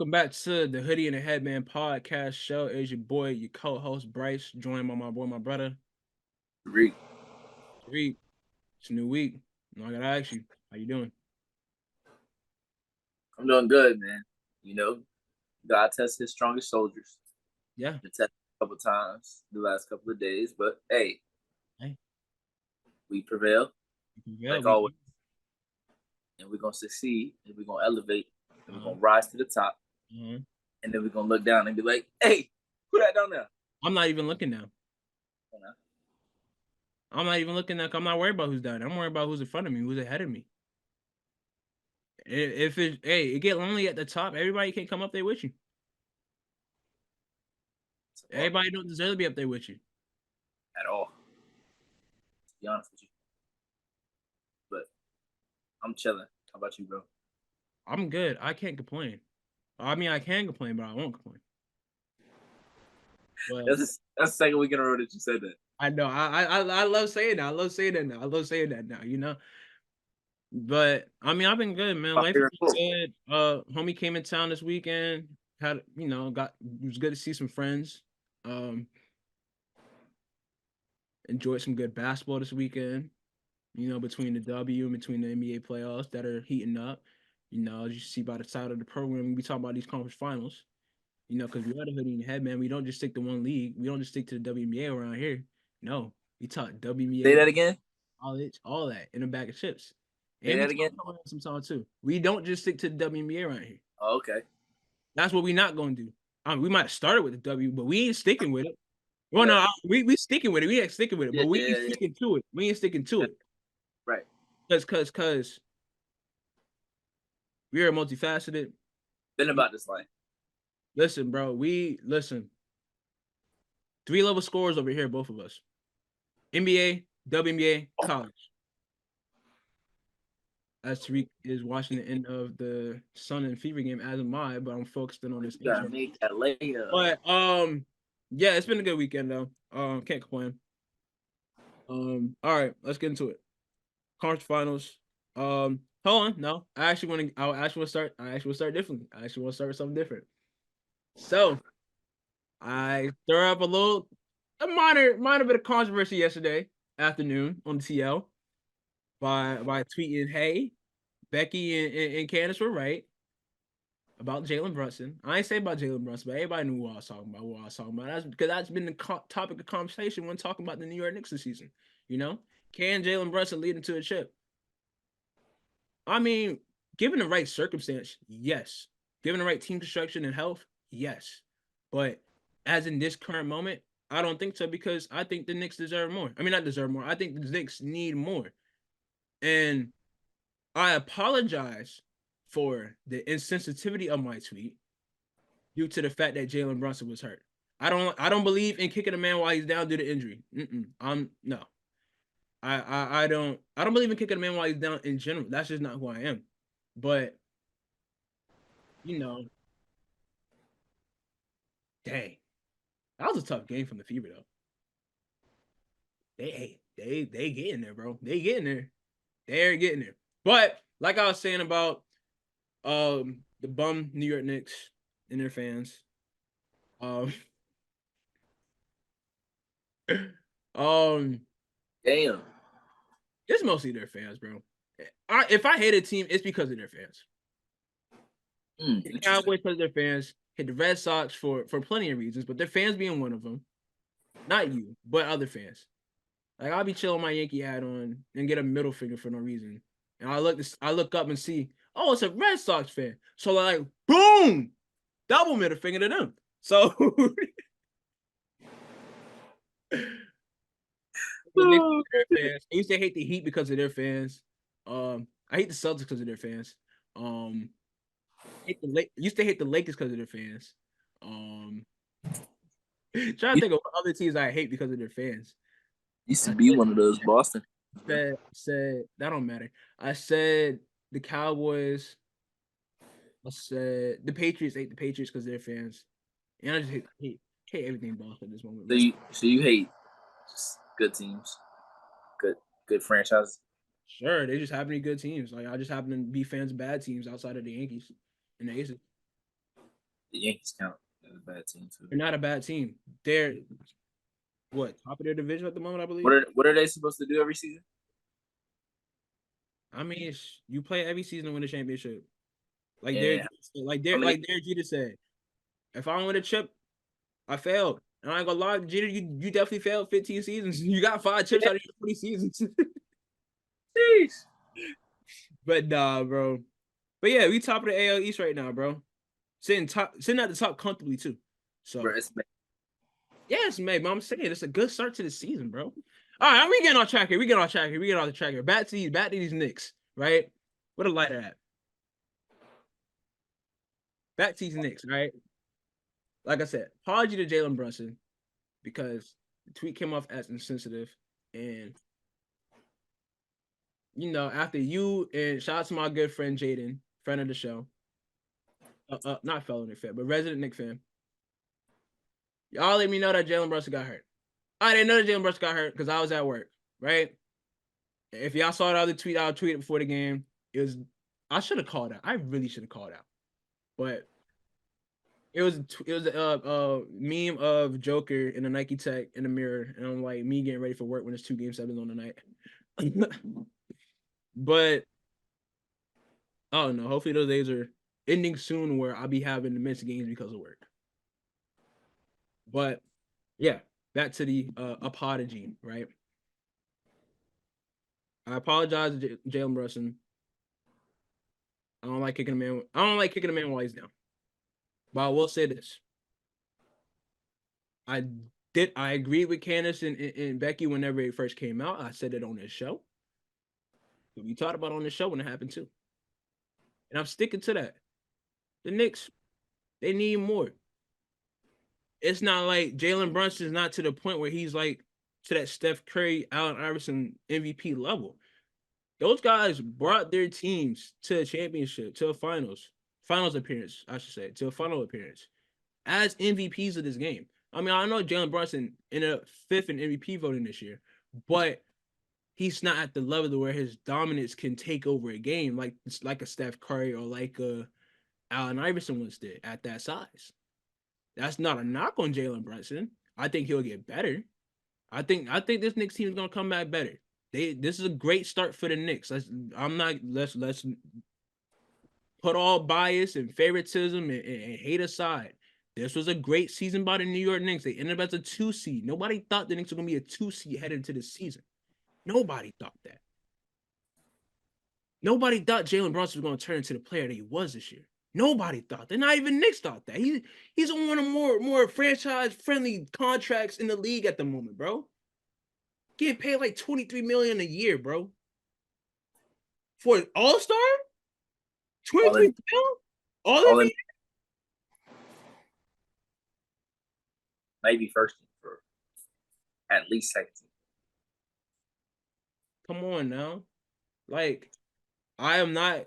Welcome back to the Hoodie and the Headband podcast show. It's your boy, your co-host Bryce, joined by my boy, my brother. Tariq. Tariq. It's a new week. I gotta ask you, how you doing? I'm doing good, man. You know, God tests his strongest soldiers. Yeah. Been tested a couple times the last couple of days, but hey, Hey. we prevail Yeah, like we always, and we're gonna succeed, and we're gonna elevate, and we're uh, gonna rise to the top, uh, and then we're gonna look down and be like, "Hey, who that down there?" I'm not even looking now. You know? I'm not even looking now. I'm not worried about who's down. I'm worried about who's in front of me, who's ahead of me. If it get lonely at the top, everybody can't come up there with you. Everybody don't deserve to be up there with you. At all. To be honest with you, but I'm chilling. How about you, bro? I'm good. I can't complain. I mean, I can complain, but I won't complain. But That's the second week in a row that you said that. I know. I love saying that. I love saying that now. I love saying that now, you know. But I mean, I've been good, man. My Life has favorite been quote. good. Homie came in town this weekend. Had got it was good to see some friends. Um, enjoyed some good basketball this weekend. Between the W and between the NBA playoffs that are heating up. As you see by the side of the program, we talk about these conference finals. Because we are the Hoodie and Headman. We don't just stick to one league. We don't just stick to the WNBA around here. No, we talk Say WNBA, that again. college, all that in a bag of chips. Say And we that talk again. about it sometimes too. We don't just stick to the WNBA around here. Oh, okay. That's what we not gonna do. We might have started with the W, but we ain't sticking with it. Well, Yeah. no, we sticking with it. We ain't sticking with it, Yeah. but we ain't Yeah. sticking to it. We ain't sticking to Yeah. it. Right. Cause we are multifaceted. Been about this life. Listen, bro. We listen. 3-level scores over here, both of us. NBA, WNBA, college. As Tariq is watching the end of the Sun and Fever game, as am I, but I'm focused in on this You gotta intro. make that layup. But yeah, it's been a good weekend though. Can't complain. All right, let's get into it. Conference finals. Hold on, no, I actually want to. I actually want to start. I actually want to start differently. I actually want to start with something different. So I threw up a minor bit of controversy yesterday afternoon on the TL by tweeting, "Hey, Becky and Candace were right about Jalen Brunson." I ain't say about Jalen Brunson, but everybody knew what I was talking about. What I was talking about. That's because that's been the topic of conversation when talking about the New York Knicks this season. Can Jalen Brunson lead into a chip? I mean, given the right circumstance, yes. Given the right team construction and health, yes. But as in this current moment, I don't think so because I think the Knicks deserve more. I mean, not deserve more. I think the Knicks need more. And I apologize for the insensitivity of my tweet due to the fact that Jalen Brunson was hurt. I don't believe in kicking a man while he's down due to injury. I'm no. I don't believe in kicking a man while he's down in general. That's just not who I am. But you know, dang, that was a tough game from the Fever though. They getting there, bro. They getting there. They're getting there. But like I was saying about the bum New York Knicks and their fans. Um um Damn. it's mostly their fans, bro. If I hate a team, it's because of their fans. Hit the Interesting. Cowboys because of their fans. Hit the Red Sox for plenty of reasons, but their fans being one of them. Not you, but other fans. Like I'll be chilling my Yankee hat on and get a middle finger for no reason. And I look up and see, oh, it's a Red Sox fan. So like, boom, double middle finger to them. So the Knicks fans. I used to hate the Heat because of their fans. I hate the Celtics because of their fans. Used to hate the Lakers because of their fans. Um, trying to think of other teams I hate because of their fans. Used to I be one of those Boston. said that don't matter. I said the Cowboys. I said the Patriots hate the Patriots because they're fans, and I just hate everything Boston at this moment. So you hate just good teams, good franchises. Sure, they just happen to be good teams. Like I just happen to be fans of bad teams outside of the Yankees and the Aces. The Yankees count as a bad team too. They're not a bad team. They're what, top of their division at the moment, I believe. What are they supposed to do every season? I mean, you play every season to win a championship. Like And how many? Derek Jeter said, if I don't win a chip, I failed. And I ain't gonna lie, Jeter, you definitely failed 15 seasons. You got 5 chips out of your 20 seasons. Jeez. But nah, bro. But yeah, we top of the AL East right now, bro. Sitting at the top comfortably too. So Bro, it's yes, mate. But I'm saying it's a good start to the season, bro. All right, we getting off track here. We get off track here. Back to these Knicks, right? What a lighter at. Back to these Knicks, right? Like I said, apology to Jalen Brunson because the tweet came off as insensitive. And, after you and shout out to my good friend Jaden, friend of the show, not fellow Knicks fan, but resident Knicks fan, y'all let me know that Jalen Brunson got hurt. I didn't know that Jalen Brunson got hurt because I was at work, right? If y'all saw the other tweet, I tweeted before the game. I should have called out. I really should have called out. But it was a meme of Joker in a Nike Tech in the mirror, and I'm like me getting ready for work when it's 2 Game 7s on the night. But I don't know. Hopefully those days are ending soon where I'll be having to miss games because of work. But yeah, back to the apology, right? I apologize to Jalen Brunson. I don't like kicking a man while he's down. But I will say this. I agreed with Candace and Becky whenever it first came out. I said it on this show. We talked about it on this show when it happened too. And I'm sticking to that. The Knicks, they need more. It's not like Jalen Brunson is not to the point where he's like to that Steph Curry, Allen Iverson MVP level. Those guys brought their teams to a championship, to a finals appearance, I should say, to a final appearance as MVPs of this game. I mean, I know Jalen Brunson ended up 5th in MVP voting this year, but he's not at the level to where his dominance can take over a game like a Steph Curry or like a Allen Iverson once did at that size. That's not a knock on Jalen Brunson. I think he'll get better. I think this Knicks team is gonna come back better. This is a great start for the Knicks. Let's put all bias and favoritism and hate aside. This was a great season by the New York Knicks. They ended up as a 2 seed. Nobody thought the Knicks were gonna be a 2 seed headed into the season. Nobody thought that. Nobody thought Jalen Brunson was gonna turn into the player that he was this year. Nobody thought that. Not even Knicks thought that. He's on one of more franchise friendly contracts in the league at the moment, bro. Getting paid like $23 million a year, bro. For an all-star? 23 million? All of maybe first team for at least second team. Come on now. Like, I am not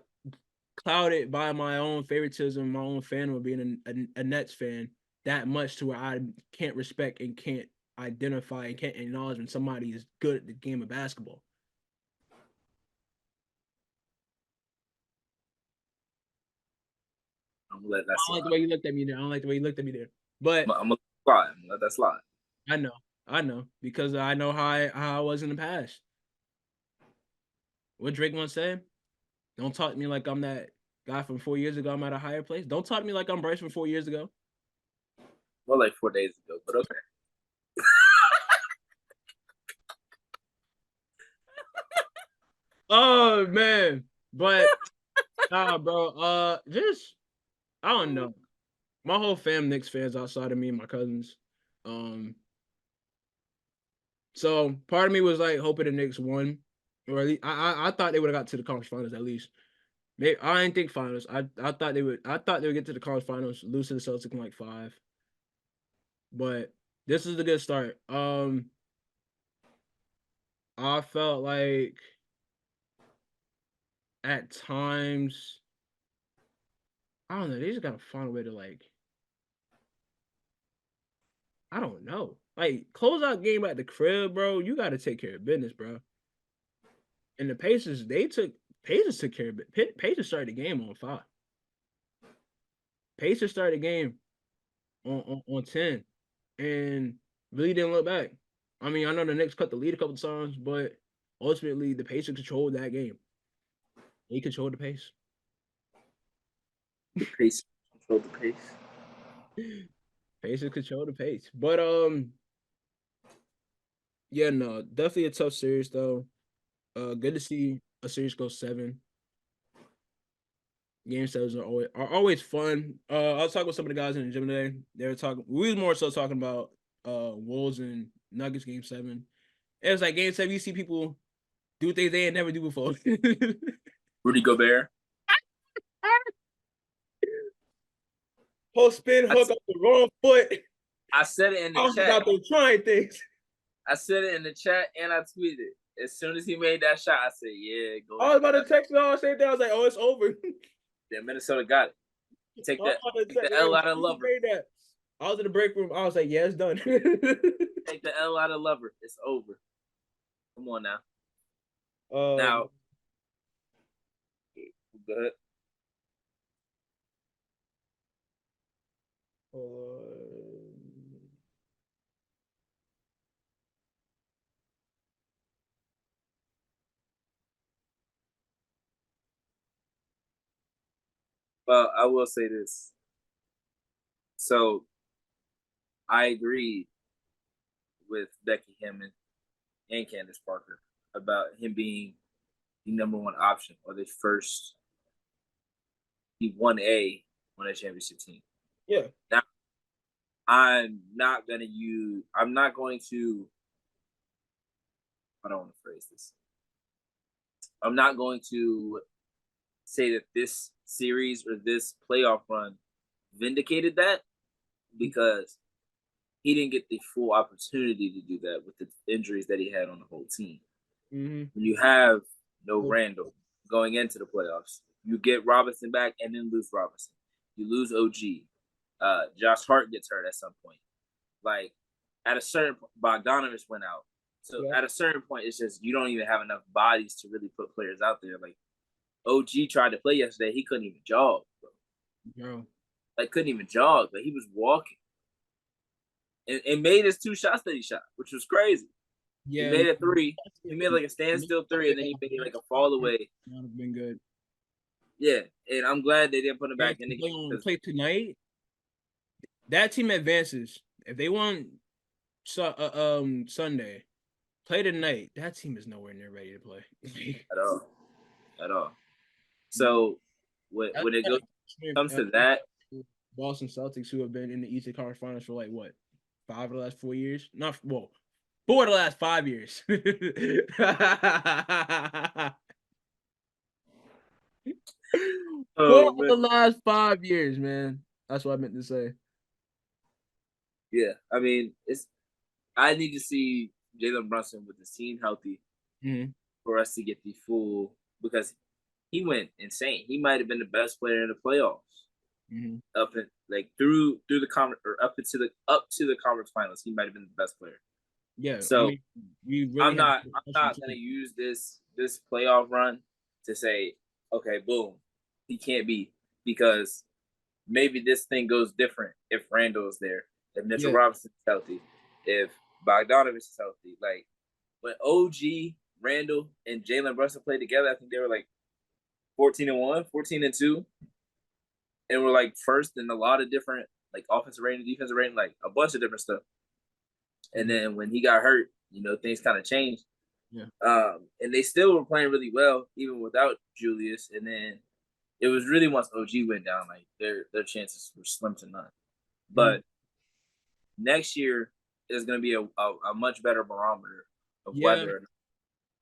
clouded by my own favoritism, my own fan of being a Nets fan that much to where I can't respect and can't identify and can't acknowledge when somebody is good at the game of basketball. I'm gonna let that slide. I don't like the way you looked at me there. I don't like the way you looked at me there. But I'm gonna slide. I'm gonna let that slide. I know, because I know how I was in the past. What Drake once said, don't talk to me like I'm that guy from 4 years ago. I'm at a higher place. Don't talk to me like I'm Bryce from 4 years ago. Well, like 4 days ago, but okay. Oh man, but nah, bro. Just I don't know. My whole fam Knicks fans outside of me and my cousins. So part of me was like hoping the Knicks won, or at least I thought they would have got to the conference finals at least. Maybe I didn't think finals. I thought they would. I thought they would get to the conference finals, lose to the Celtics in like 5. But this is a good start. I felt like at times, I don't know, they just gotta find a way to like, I don't know. Like close out game at the crib, bro. You gotta take care of business, bro. And the Pacers took care of it. Pacers started the game on 5. Pacers started the game on 10 and really didn't look back. I mean, I know the Knicks cut the lead a couple times, but ultimately the Pacers controlled that game. They controlled the pace. The pace controlled the pace. Pacers controlled the pace. But yeah, no, definitely a tough series though. Good to see a series go 7. Game sevens are always fun. I was talking with some of the guys in the gym today. They were talking. We was more so talking about Wolves and Nuggets game 7. It was like game 7. You see people do things they ain't never do before. Rudy Gobert. Post spin hook up the wrong foot. I said it in I the was chat. out there trying things. I said it in the chat and I tweeted it. As soon as he made that shot, I said, "Yeah, go." I was about to text him all the same thing. I was like, "Oh, it's over." Yeah, Minnesota got it. Take the L out of Lover. I was in the break room. I was like, "Yeah, it's done." Take the L out of Lover. It's over. Come on now. Now, go ahead. Well, I will say this. So, I agree with Becky Hammond and Candace Parker about him being the number one option or the first, the 1A on a championship team. Yeah. Now, I'm not going to, I don't want to phrase this. I'm not going to say that this series or this playoff run vindicated that because he didn't get the full opportunity to do that with the injuries that he had on the whole team. Mm-hmm. When you have no Randall going into the playoffs, you get Robinson back and then lose Robinson. You lose OG. Josh Hart gets hurt at some point. Like at a certain point, Bogdanovich went out. So at a certain point, it's just you don't even have enough bodies to really put players out there. Like OG tried to play yesterday, he couldn't even jog, bro. No. Like couldn't even jog, but he was walking. And made his 2 shots that he shot, which was crazy. Yeah, he made a 3. He made like a standstill 3, and then he made like a fall away. That would have been good. Yeah, and I'm glad they didn't put him back in the game. Play tonight. That team advances. If they won Sunday, play tonight. That team is nowhere near ready to play at all. So when it comes to that, Boston Celtics, who have been in the Eastern Conference Finals for like what 5 of the last 4 years? Not 4 of the last 5 years. 4 of the last 5 years, man. That's what I meant to say. Yeah, I mean, I need to see Jalen Brunson with his team healthy for us to get the full, because he went insane. He might have been the best player in the playoffs. Up in like through the conference or up to the conference finals, he might have been the best player. Yeah. So I mean, I'm not gonna use this playoff run to say, okay, boom, he can't be, because maybe this thing goes different if Randall is there, if Mitchell Robinson's healthy, if Bogdanovich is healthy. Like when OG, Randall, and Jalen Brunson played together, I think they were like 14-1, 14-2. And we're like first in a lot of different like offensive rating, defensive rating, like a bunch of different stuff. And then when he got hurt, things kind of changed. Yeah. And they still were playing really well even without Julius. And then it was really once OG went down, like their chances were slim to none. But next year is going to be a much better barometer of whether or not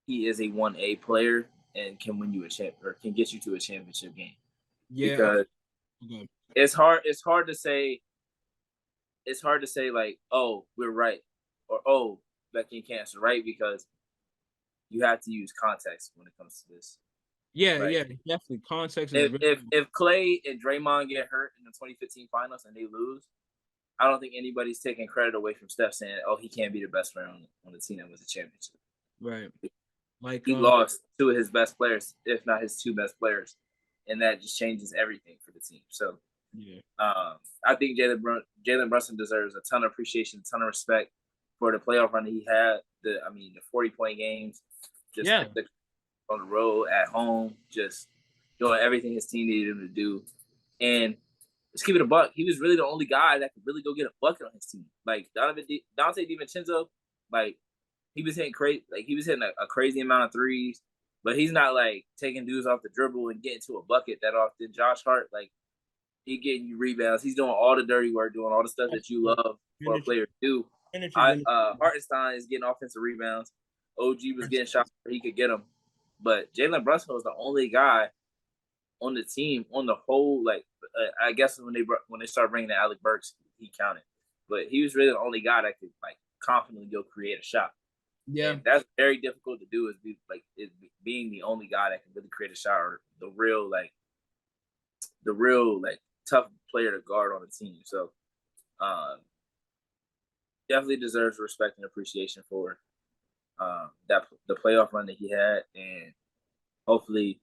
he is a 1A player and can win you a champ or can get you to a championship game. Yeah, because it's hard to say. It's hard to say like, oh, we're right, or oh, Becky and Cancer right, because you have to use context when it comes to this. Yeah, right? Yeah, definitely context. If Clay and Draymond get hurt in the 2015 finals and they lose, I don't think anybody's taking credit away from Steph saying, oh, he can't be the best player on the team that wins the championship. Right. Like he lost 2 of his best players, if not his 2 best players, and that just changes everything for the team. So Yeah. I think Jalen Brunson deserves a ton of appreciation, a ton of respect for the playoff run that he had. The 40-point games, just Yeah. on the road, at home, just doing everything his team needed him to do. And let's keep it a buck. He was really the only guy that could really go get a bucket on his team. Like Dante DiVincenzo, like he was hitting a crazy amount of threes, but he's not like taking dudes off the dribble and getting to a bucket that often. Josh Hart, like he getting you rebounds. He's doing all the dirty work, doing all the stuff that you love for a player to do. Hartenstein is getting offensive rebounds. OG was getting shots where he could get them, but Jalen Brunson was the only guy on the team on the whole. Like I guess when they started bringing in Alec Burks, he counted, but he was really the only guy that could like confidently go create a shot. Yeah. And that's very difficult to do. Being the only guy that can really create a shot, or the real tough player to guard on the team. So definitely deserves respect and appreciation for the playoff run that he had, and hopefully,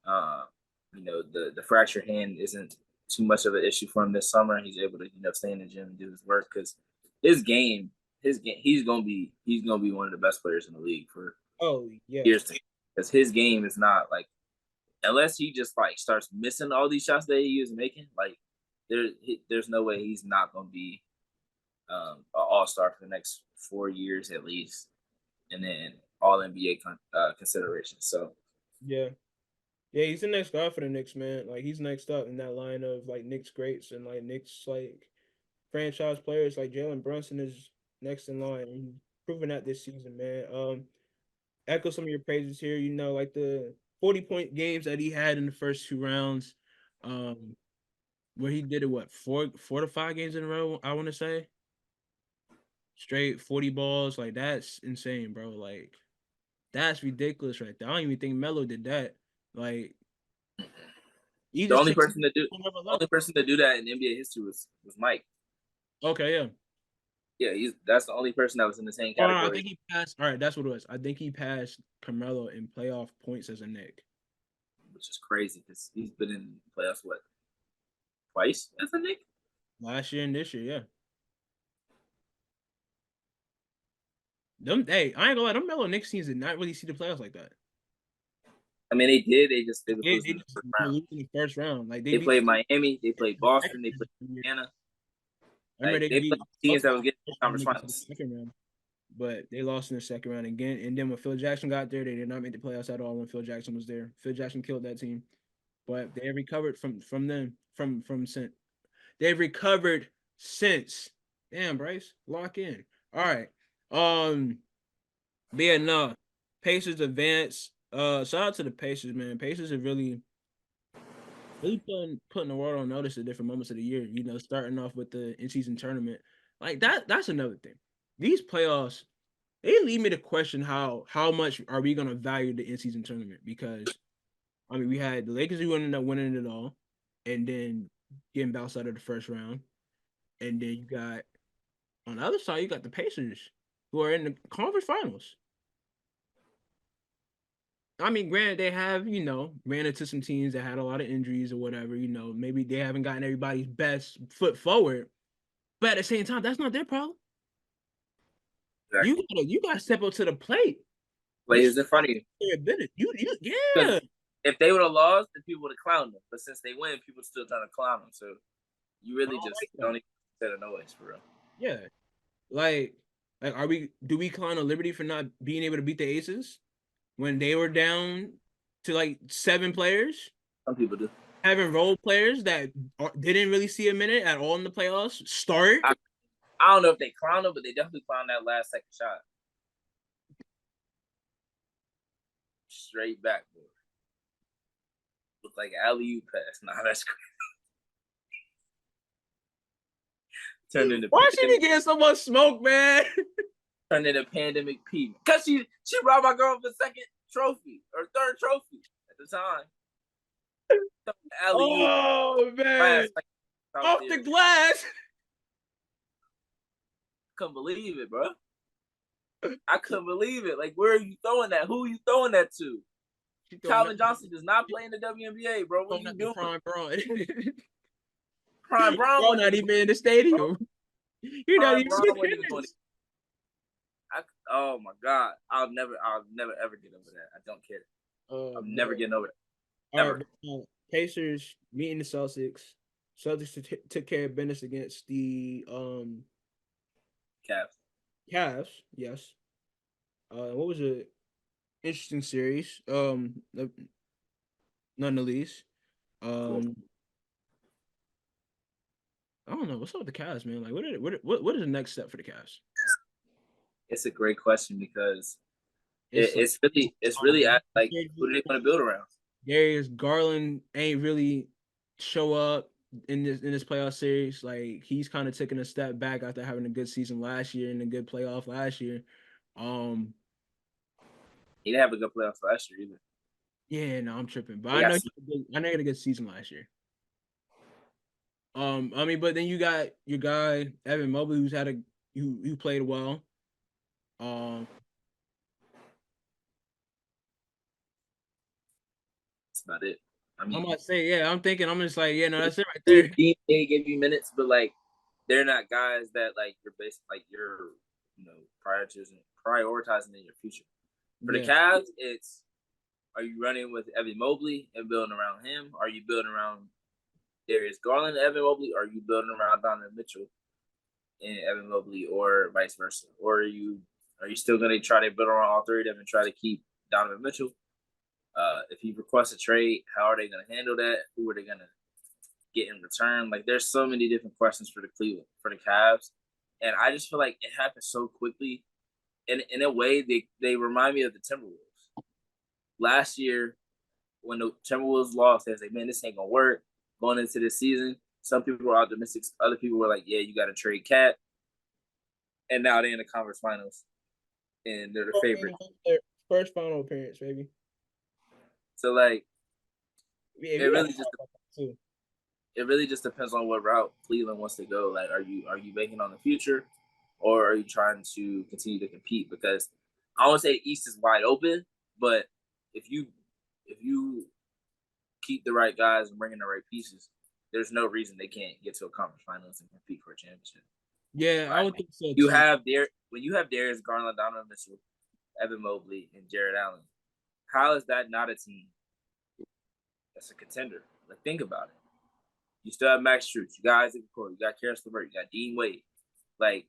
the fractured hand isn't too much of an issue for him this summer. He's able to stay in the gym and do his work, because he's gonna be one of the best players in the league for years to come, because his game is not like, unless he just like starts missing all these shots that he is making, like there's no way he's not gonna be an all-star for the next 4 years at least, and then all NBA consideration. So Yeah. Yeah, he's the next guy for the Knicks, man. Like he's next up in that line of like Knicks greats and like Knicks like franchise players. Like Jalen Brunson is next in line, and he's proven that this season, man. Echo some of your praises here. Like the 40-point games that he had in the first 2 rounds, um, where he did it what 4 to 5 games in a row. I want to say straight 40 balls. Like that's insane, bro. Like that's ridiculous right there. I don't even think Melo did that. Like he the just only takes person to do that in NBA history was Mike. Okay, yeah. Yeah, that's the only person that was in the same Oh, I category. think he passed. All right, that's what it was. I think he passed Carmelo in playoff points as a Knick, which is crazy because he's been in playoffs twice as a Knick last year and this year. Yeah. Them, hey, I ain't gonna lie. Them Melo Knicks teams did not really see the playoffs like that. I mean, they did. They was They losing just were losing the first round. Like they played Miami, they played Boston, they played Indiana. I remember they played teams that was getting conference finals. Second round, but they lost in the second round again. And then when Phil Jackson got there, they did not make the playoffs at all. When Phil Jackson was there, Phil Jackson killed that team. But they recovered from since. They've recovered since. Damn, Bryce, lock in. All right. But yeah, no. Pacers advance. Shout out to the Pacers, man. Pacers are really putting the world on notice at different moments of the year. Starting off with the in-season tournament. Like that's another thing. These playoffs, they lead me to question how much are we gonna value the in-season tournament, because I mean we had the Lakers who ended up winning it all and then getting bounced out of the first round. And then you got on the other side, you got the Pacers who are in the conference finals. I mean, granted, they have, ran into some teams that had a lot of injuries or whatever. Maybe they haven't gotten everybody's best foot forward. But at the same time, that's not their problem. Exactly. You gotta step up to the plate. Players in front of you. Yeah. If they would have lost, then people would have clowned them. But since they win, people still trying to clown them. So you really just don't even consider noise for real. Yeah. Like do we clown a Liberty for not being able to beat the Aces when they were down to like 7 players? Some people do. Having role players that didn't really see a minute at all in the playoffs start. I don't know if they clown them, but they definitely clown that last second shot. Straight backboard. Looked like alley-oop pass. Nah, that's crazy. Turned into Why should he get so much smoke, man? Turned into Pandemic P. Because she robbed my girl of a second trophy or third trophy at the time. Oh man! Off the glass. Couldn't believe it, bro. I couldn't believe it. Like, where are you throwing that? Who are you throwing that to? Calvin Johnson does not play in the WNBA, bro. What are you doing? Prime Bron Bro, not even in the stadium. You're not even Bron in wasn't even going. attendance. Oh my God, I'll never ever get over that. I don't care. I'm never getting over that. All Ever. right, Pacers meeting the Celtics. Celtics took care of business against the Cavs. Cavs. Yes. What was a interesting series? None the least. Cool. I don't know what's up with the Cavs, man. Like, what is the next step for the Cavs? It's a great question because It's like, it's really at, like, who do they want to build around? Darius Garland ain't really show up in this playoff series. Like, he's kind of taking a step back after having a good season last year and a good playoff last year. He didn't have a good playoffs last year either. Yeah, no, I'm tripping, but They got I know he had a good season last year. I mean, but then you got your guy Evan Mobley, who played well. That's about it. I I'm mean, about to say, yeah, I'm just like, yeah, no, that's it right there. they give you minutes, but like they're not guys that like you're basically like you're prioritizing in your future. For the Yeah, Cavs, it's, are you running with Evan Mobley and building around him? Are you building around Darius Garland and Evan Mobley? Or are you building around Donovan Mitchell and Evan Mobley, or vice versa? Or are you still going to try to build around all three of them and try to keep Donovan Mitchell? If he requests a trade, how are they going to handle that? Who are they going to get in return? Like, there's so many different questions for the Cavs, and I just feel like it happened so quickly. In a way, they remind me of the Timberwolves last year when the Timberwolves lost. They was like, man, this ain't gonna work going into this season. Some people were optimistic. Other people were like, yeah, you got to trade Cat. And now they're in the conference finals, and they're the favorite. their first final appearance, baby. So like, Yeah, it we got really just too. it really just depends on what route Cleveland wants to go. Like, are you banking on the future, or are you trying to continue to compete? Because I won't say the East is wide open, but if you keep the right guys and bring in the right pieces, there's no reason they can't get to a conference finals and compete for a championship. Yeah, Right? I would think so You too. have when you have Darius Garland, Donovan Mitchell, Evan Mobley, and Jared Allen. How is that not a team that's a contender? Like, think about it. You still have Max Strus, you got Isaac Okoro, you got Karis LeVert, you got Dean Wade. Like,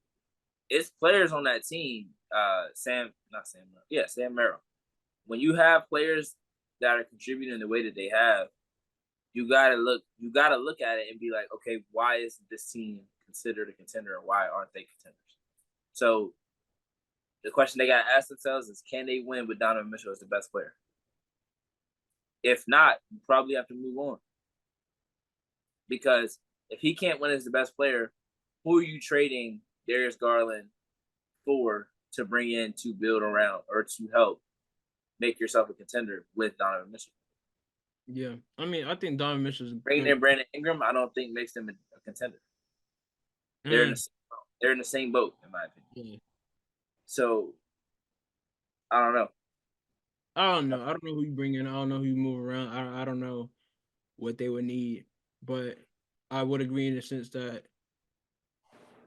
it's players on that team. Sam Merrill. When you have players that are contributing the way that they have, you gotta look at it and be like, okay, why is this team considered a contender, and why aren't they contenders? So the question they gotta ask themselves is, can they win with Donovan Mitchell as the best player? If not, you probably have to move on. Because if he can't win as the best player, who are you trading Darius Garland for to bring in to build around or to help make yourself a contender with Donovan Mitchell? Yeah, I mean, I think Donovan Mitchell's Bringing good. in Brandon Ingram, I don't think makes them a contender. They're in the same boat. They're in the same boat, in my opinion. Yeah. So I don't know. I don't know. I don't know who you bring in. I don't know who you move around. I don't know what they would need, but I would agree in the sense that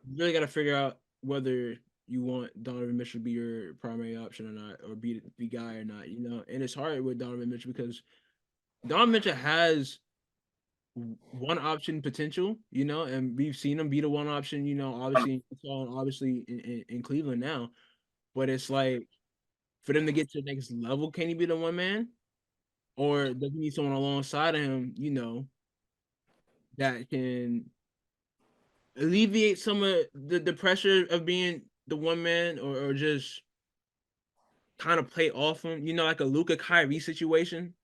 you really got to figure out whether you want Donovan Mitchell to be your primary option or not, or be the guy or not. You know, and it's hard with Donovan Mitchell because Donovan Mitchell has one option potential, you know, and we've seen him be the one option, you know, obviously in Utah and obviously in Cleveland now. But it's like for them to get to the next level, can he be the one man? Or does he need someone alongside of him, you know, that can alleviate some of the pressure of being the one man or just kind of play off him, you know, like a Luka Kyrie situation.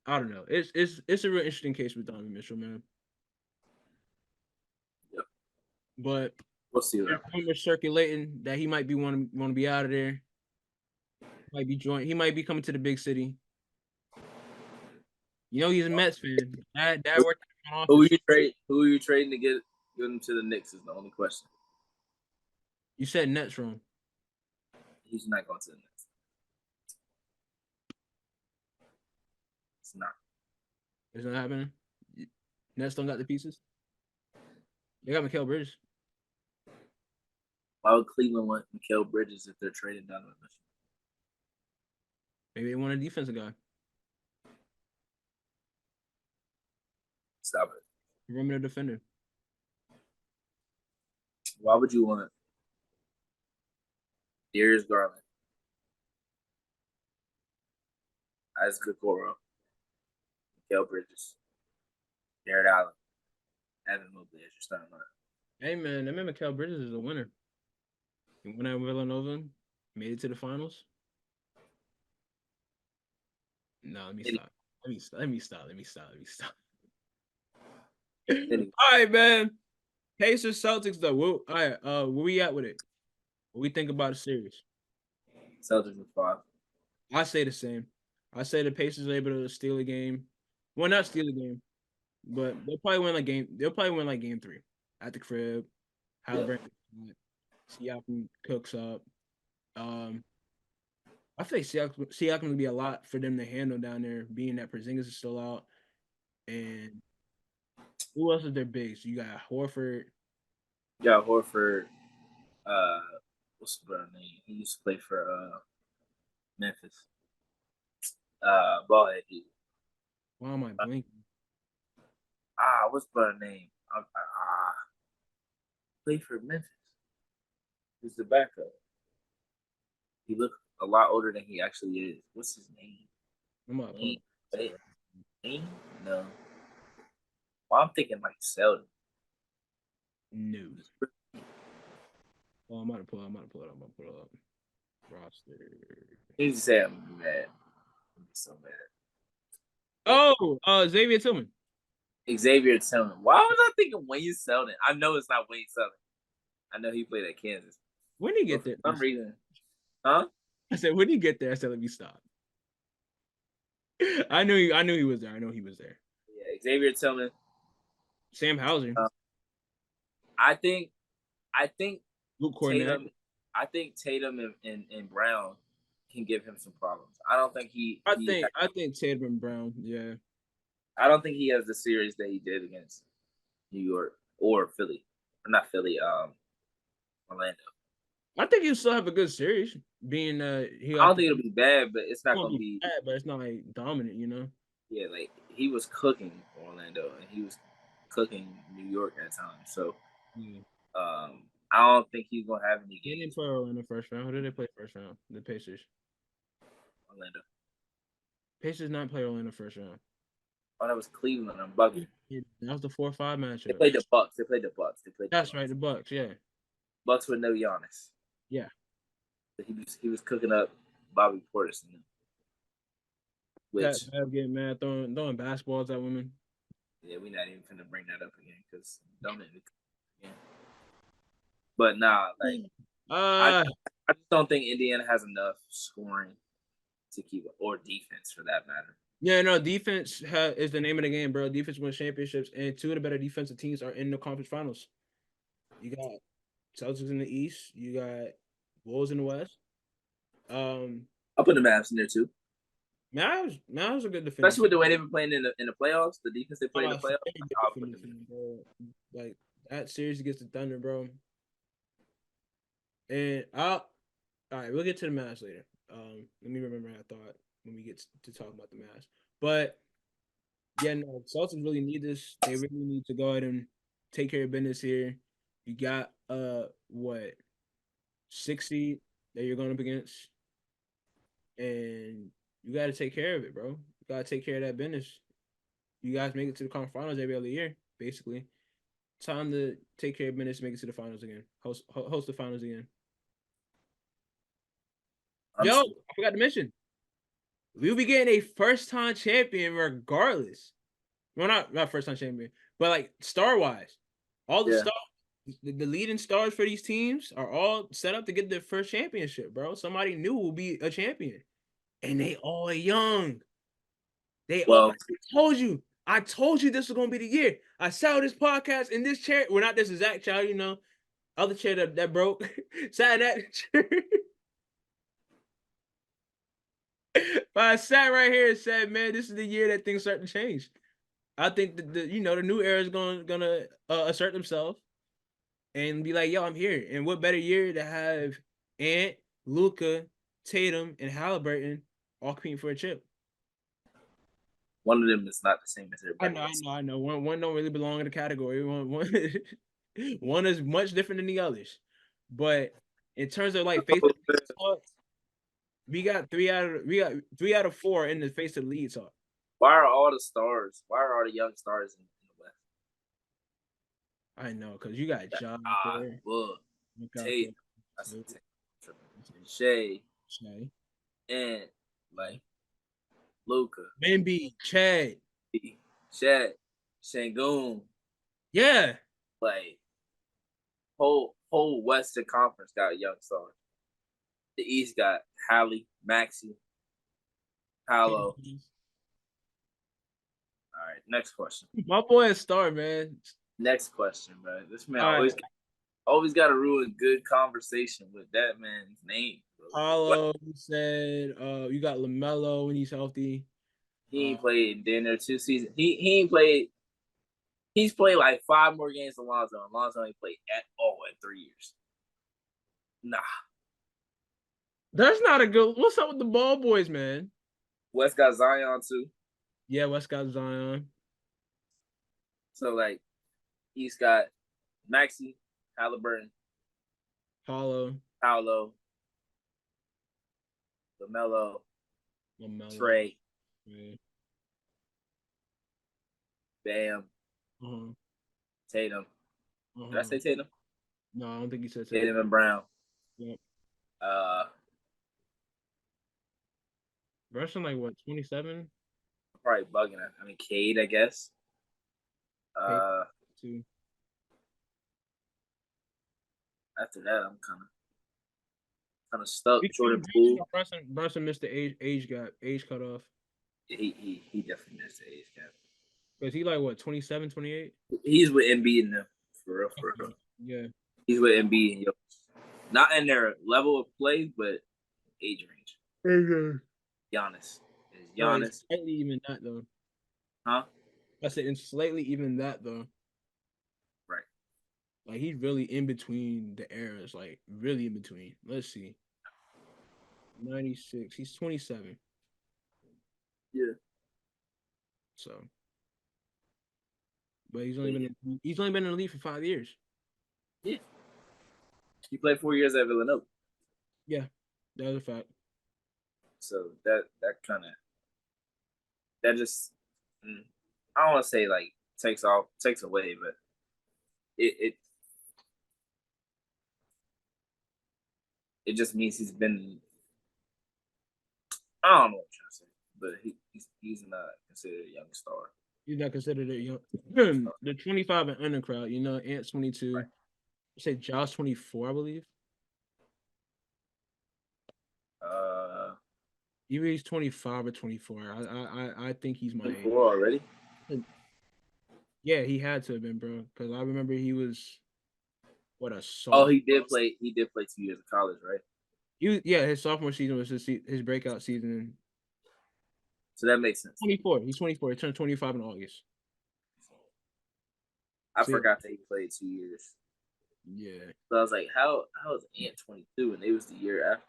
I don't know. It's a real interesting case with Donovan Mitchell, man. Yep. But We'll see there's that. rumors circulating that he might be want to be out of there. He might be coming to the big city. You know, he's a Mets fan. Dad worked in the Who office. are you trading to get him to the Knicks is the only question. You said Nets wrong. He's not going to the Knicks. It's not. Is that happening? Nets don't got the pieces. They got Mikal Bridges. Why would Cleveland want Mikal Bridges if they're trading down the mission? Maybe they want a defensive guy. Stop it. Perimeter defender. Why would you want Darius Garland, Isaac Okoro, Mikal Bridges, Jared Allen, Evan Mobley as your starting lineup? Hey man, that man Mikal Bridges is a winner. He went out with Villanova, made it to the finals. No, let me stop. Let me stop. All right, man. Pacers Celtics though. All right, where we at with it? What we think about the series? Celtics with 5. I say the same. I say the Pacers are able to steal a game. Well, not steal a game, but they'll probably win like game. They'll probably win like game 3 at the crib. Halliburton, Siakam cooks up. I think Siakam would be a lot for them to handle down there, being that Porzingis is still out. And who else is their bigs? You got Horford. You got Horford. What's the brother name? He used to play for Memphis. Ballhead dude. Why am I blinking? What's the brother name? Played for Memphis. He's the backup. He looked a lot older than he actually is. What's his name? Name? No. Well, I'm thinking like Selden. No. Oh, I'm about to pull it up. Roster. He's say I'm mad. I'm so mad. Oh, Xavier Tillman. Xavier Tillman. Why was I thinking Wayne Selden? I know it's not Wayne Selden. I know he played at Kansas. When did he get there? For some reason. Huh? I said, when did he get there? I said, let me stop. I knew he was there. I know he was there. Yeah, Xavier Tillman. Sam Hauser. I think Luke Cornett. Tatum and Brown can give him some problems. I don't think I think Tatum and Brown, yeah. I don't think he has the series that he did against New York or Philly. Or not Philly, Orlando. I think he'll still have a good series. Being I don't think it'll be bad, but it's not gonna be bad, but it's not like dominant, you know. Yeah, like he was cooking Orlando and he was cooking New York at times. So I don't think he's gonna have any games. They didn't play Orlando first round. Who did they play first round? The Pacers. Orlando. Pacers not play Orlando first round. Oh, that was Cleveland. I'm bugging. Yeah, that was the 4-5 matchup. They played the Bucks. That's right, the Bucks. Yeah. Bucks with no Giannis. Yeah. But he was cooking up Bobby Portis. Which getting mad throwing basketballs at women. Yeah, we're not even gonna bring that up again because don't let me. But nah, like I just don't think Indiana has enough scoring to keep it, or defense for that matter. Yeah, no, defense is the name of the game, bro. Defense wins championships, and 2 of the better defensive teams are in the conference finals. You got Celtics in the East. You got Wolves in the West. I'll put the Mavs in there too. Mavs are good defense, especially with the way they've been playing in the playoffs. The defense they play in the playoffs. Like that series against the Thunder, bro. And all right, we'll get to the Mavs later. Let me remember how I thought when we get to talk about the Mavs. But yeah, no, Celtics really need this. They really need to go ahead and take care of business here. You got 6 seed that you're going up against, and you got to take care of it, bro. You got to take care of that business. You guys make it to the conference finals every other year, basically. Time to take care of business, make it to the finals again. Host the finals again. Yo, I forgot to mention. We'll be getting a first-time champion regardless. Well, not first-time champion, but like star-wise. All the stars, the leading stars for these teams are all set up to get their first championship, bro. Somebody new will be a champion. And they all young. I told you this was gonna be the year. I saw this podcast in this chair. Well, not this exact chair, you know. Other chair that broke. Sat in that chair. But I sat right here and said, man, this is the year that things start to change. I think the new era is gonna assert themselves and be like, yo, I'm here. And what better year to have Ant, Luka, Tatum, and Halliburton all competing for a chip? One of them is not the same as I everybody know, I else. know, I know. One don't really belong in the category. One is much different than the others. But in terms of like face of the league talk, we got 3 out of 4 in the face of the league talk. Why are all the stars? Why are all the young stars in the West? I know, because you got John there. Well, You got Tate, I said Tate, Shea, Shay. and like Luka, Bambi, Chad. Shaq, Shangoon, Yeah. like whole Western Conference got young stars. The East got Hali, Maxi, Paolo. All right, next question. My boy is star, man. Next question, bro. This man All right. always got to ruin good conversation with that man's name. Bro. Paulo, you said you got LaMelo when he's healthy. He ain't played dinner 2 seasons. He ain't played. He's played like 5 more games than Lonzo. And Lonzo ain't played at all in 3 years. Nah. That's not a good. What's up with the ball boys, man? West got Zion too. Yeah, West got Zion. So like East got Maxi, Halliburton, Paulo, Paolo, LaMelo, Trey, yeah. Bam, Tatum. Did I say Tatum? No, I don't think you said Tatum and Brown. Yep. Rushing like what, 27? Probably bugging it. I mean, Cade, I guess. Two. After that, I'm kind of stuck. Jordan Poole. Brunson missed the age cut off. He definitely missed the age gap. Because he like what, 27, 28? He's with Embiid now, for real. Yeah. He's with Embiid and not in their level of play, but age range. Giannis. Giannis. Slightly even that though. Huh? I said it's slightly even that though. Right. Like he's really in between the eras, like really in between. Let's see. 96. He's 27. Yeah. So, but he's only been in the league for 5 years. Yeah. He played 4 years at Villanova. Yeah, that was a fact. So that just I don't want to say like takes away, but it just means he's been. I don't know what I'm trying to say, but he's not considered a young star. He's not considered a young. The 25 and under crowd, Ant's 22. Right. I say Josh 24, I believe. Either he's 25 or 24. I think he's my age. Already. Yeah, he had to have been, bro. Because I remember he was what a sophomore. Oh, he did play 2 years of college, right? His sophomore season was his breakout season. So that makes sense. 24. He's 24. He turned 25 in August. I forgot that he played 2 years. Yeah. So I was like, how is Ant 22 and they was the year after?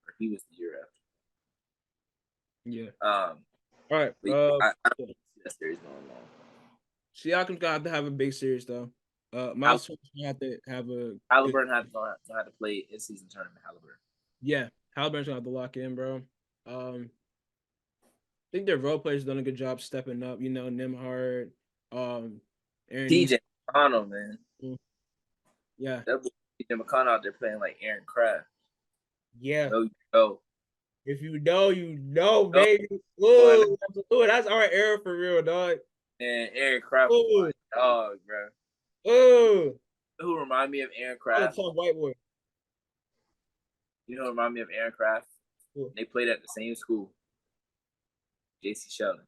Or he was the year after. Yeah. All right. I don't see that series going long. Siakam's gonna have a big series though. Miles gonna have to have a Halliburton have to play in season tournament. Halliburton. Yeah, Halliburton's gonna have to lock in, bro. I think their role players done a good job stepping up. Nembhard, Aaron TJ McConnell, man. Yeah, that TJ McConnell out there playing like Aaron Craft. Yeah. No. If you know, you know, baby. Ooh, that's our era for real, dog. And Aaron Craft, dog, bro. Ooh. Who remind me of Aaron Craft? Top white boy. You know who remind me of Aaron Craft? Ooh. They played at the same school. J.C. Sheldon.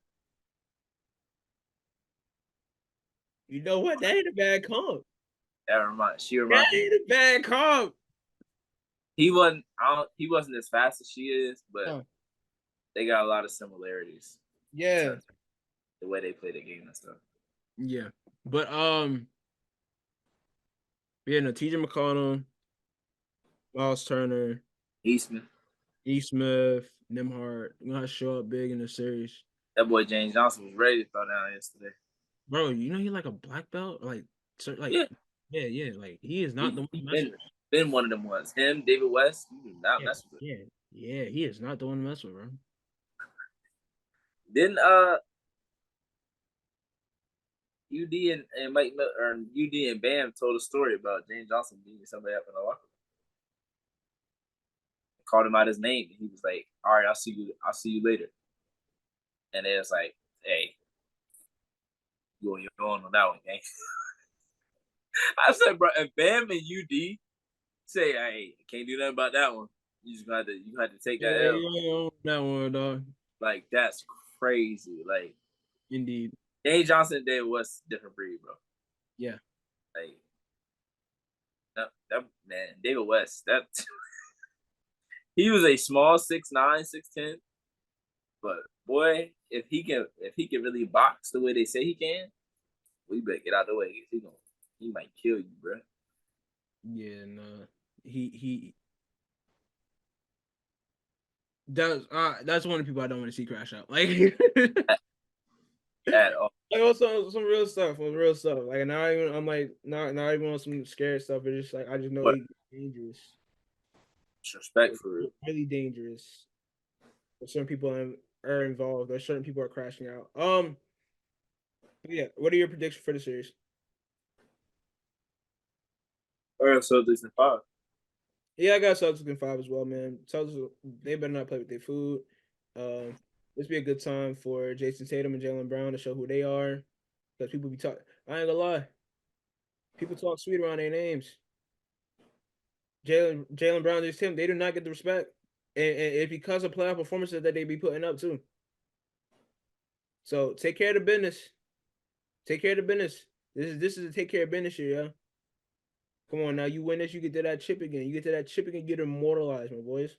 You know what? That ain't a bad comp. That ain't a bad comp. He wasn't as fast as she is, but they got a lot of similarities. Yeah. the way they play the game and stuff. Yeah, but yeah, no, TJ McConnell, Miles Turner, Eastman, E. Smith, Nimhart, you gonna show up big in the series, that boy James Johnson was ready to throw down yesterday. bro. You know he like a black belt, like Yeah, yeah, like he is not the one to he mess been with. been one of them ones. Him, David West, you do not Yeah, mess with. yeah, he is not the one to mess with, bro. Then UD and Mike or UD and Bam told a story about James Johnson beating somebody up in the locker room. Called him out his name, and he was like, "All right, I'll see you. I'll see you later." And it was like, "Hey, you on your own on that one, gang." I said, "Bro, if Bam and UD say, hey, can't do nothing about that one. You just got to take Yeah, that L. you own that one, dog. Like that's crazy. Like Indeed. Dane Johnson Day was different breed, bro. Yeah. Like that man, David West, that he was a small 6'9", 6'10", but boy, if he can really box the way they say he can, we better get out the way. He might kill you, bro. Yeah, no. He that's one of the people I don't want to see crash out. Like At all. like also some real stuff, on real stuff. Like not even I'm like not even on some scary stuff. It's just like I just know But he's dangerous. respect for real. Really dangerous. Certain people are involved, or certain people are crashing out. Yeah. What are your predictions for the series? All right, so this is 5. Yeah, I got Celtics in 5 as well, man. Celtics, they better not play with their food. This be a good time for Jason Tatum and Jalen Brown to show who they are. Because people be talking. I ain't gonna lie. People talk sweet around their names. Jalen Brown, just Tim. They do not get the respect, and it's because of playoff performances that they be putting up too. So take care of the business. Take care of the business. This is a take care of business year, yeah. Come on now, you win this, you get to that chip again. You get to that chip again, get immortalized, my boys.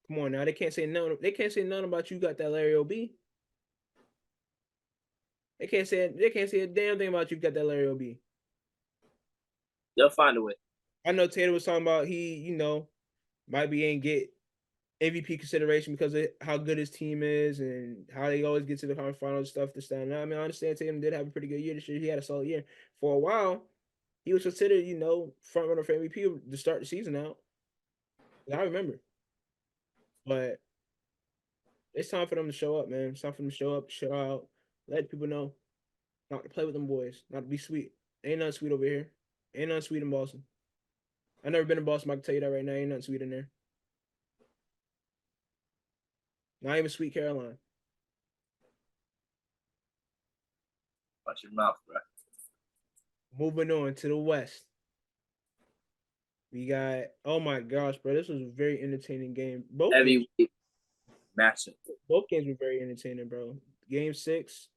Come on now, they can't say nothing. They can't say nothing about you got that Larry OB. They can't say a damn thing about you got that Larry OB. They'll find a way. I know Taylor was talking about he, might be ain't get MVP consideration because of how good his team is and how they always get to the conference finals stuff this time. Now, I mean, I understand Tatum did have a pretty good year this year. He had a solid year. For a while, he was considered, front runner for MVP to start the season out. I remember. But it's time for them to show up, man. It's time for them to show up, show out, let people know not to play with them boys, not to be sweet. Ain't nothing sweet over here. Ain't nothing sweet in Boston. I've never been in Boston. I can tell you that right now. Ain't nothing sweet in there. Not even sweet Caroline. Watch your mouth, bro. Moving on to the West. We got, oh my gosh, bro. This was a very entertaining game. Heavyweight matchup. Both games were very entertaining, bro. Game 6,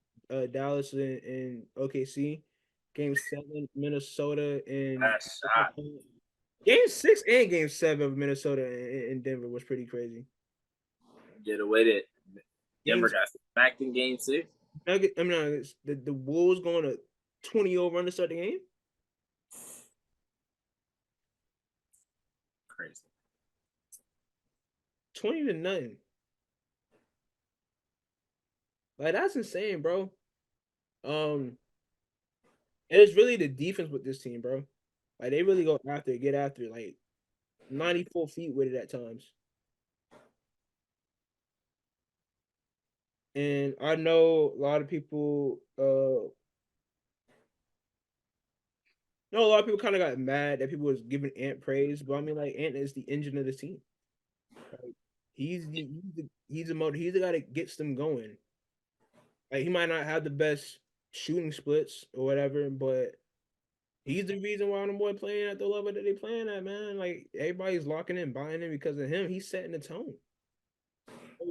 Dallas and OKC. Game 7, Minnesota and Last shot. Game 6 and Game 7 of Minnesota and Denver was pretty crazy. Get away that Denver Games, got smacked in game 6. the Wolves going to 20 over to start the game. Crazy. 20 to nothing. Like that's insane, bro. And it's really the defense with this team, bro. Like they really go after it, get after it, like 94 feet with it at times. And I know a lot of people a lot of people kind of got mad that people was giving Ant praise, but I mean like Ant is the engine of the team. Like, he's the guy that gets them going. Like he might not have the best shooting splits or whatever, but he's the reason why them boy playing at the level that they playing at, man. Like everybody's locking in, buying in because of him. He's setting the tone.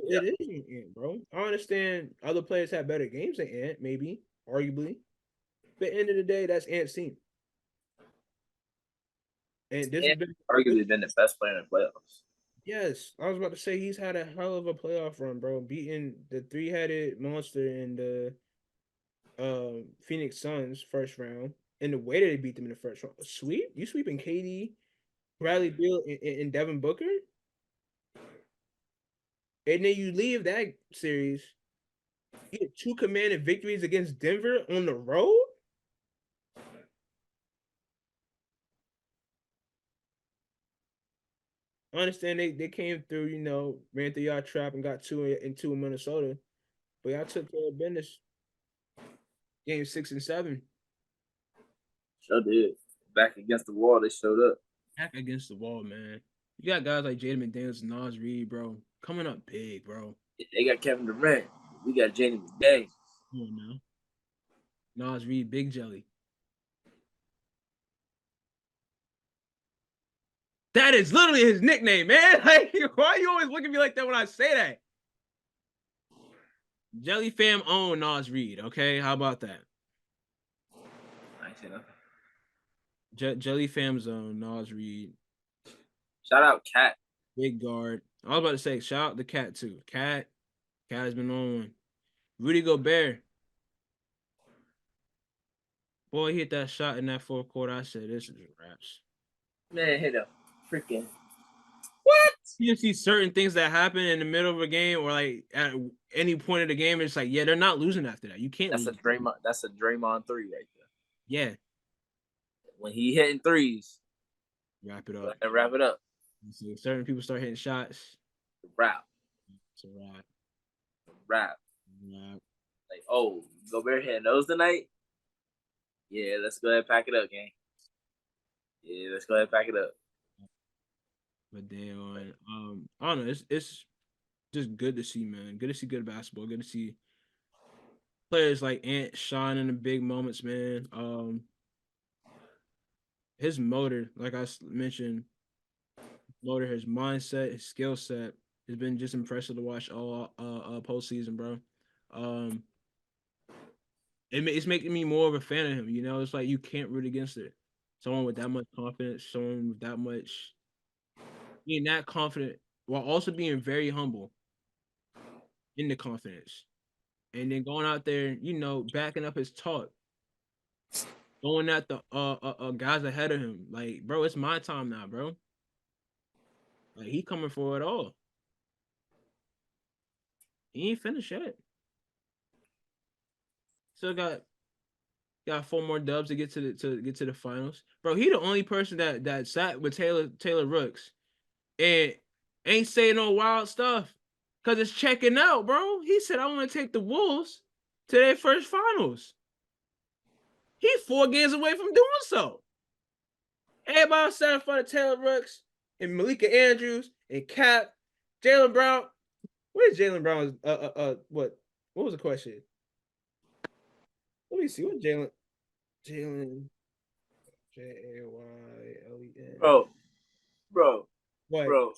Yeah. It is Ant, bro. I understand other players have better games than Ant, maybe, arguably. But at the end of the day, that's Ant's team. And this has And been arguably been the best player in the playoffs. Yes, I was about to say he's had a hell of a playoff run, bro. Beating the three-headed monster in the Phoenix Suns first round, and the way that they beat them in the first round. Sweep? You sweeping KD, Bradley Beal, and Devin Booker, and then you leave that series. You get two commanding victories against Denver on the road. I understand they came through, ran through y'all trap and got two in Minnesota, but y'all took care of business game 6 and 7. Sure did. Back against the wall, they showed up. Back against the wall, man. You got guys like Jaden McDaniels and Nas Reed, bro, coming up big, bro. They got Kevin Durant. We got Jaden McDaniels. Come on now. Nas Reed, Big Jelly. That is literally his nickname, man. Like, why you always look at me like that when I say that? Jelly fam own Nas Reed, okay? How about that? I ain't say nothing. Jelly fam's own Nas Reed. Shout out Cat. Big guard. I was about to say, shout out to Cat too. Cat has been on one. Rudy Gobert. Boy, he hit that shot in that fourth quarter. I said, this is raps. Man, hit a freaking what? You see certain things that happen in the middle of a game or like at any point of the game. It's like, yeah, they're not losing after that. You can't That's lose. That's a Draymond 3 right there. Yeah. When he hitting threes, Wrap it up. wrap it up. So certain people start hitting shots. Wrap. It's a wrap. Wrap. Like, oh, Gobert hitting those tonight? Yeah, let's go ahead and pack it up, gang. Yeah, let's go ahead and pack it up. But then I don't know, it's just good to see, man. Good to see good basketball. Good to see players like Ant shine in the big moments, man. His motor, like I mentioned, his mindset, his skill set has been just impressive to watch all postseason, bro. Um, it's making me more of a fan of him. It's like you can't root against it. Someone with that much confidence, someone with that much being that confident while also being very humble in the confidence, and then going out there, backing up his talk, going at the guys ahead of him. Like, bro, it's my time now, bro. Like, he coming for it all. He ain't finished yet. Still got 4 more dubs to get to the finals, bro. He the only person that sat with Taylor Rooks and ain't saying no wild stuff because it's checking out, bro. He said, I want to take the Wolves to their first finals. He 4 games away from doing so. Everybody sat in front of Taylor Rooks and Malika Andrews and Cap, Jaylen Brown. Where's Jaylen Brown's what was the question? Let me see what Jaylen Jaylene Bro. What? Bro.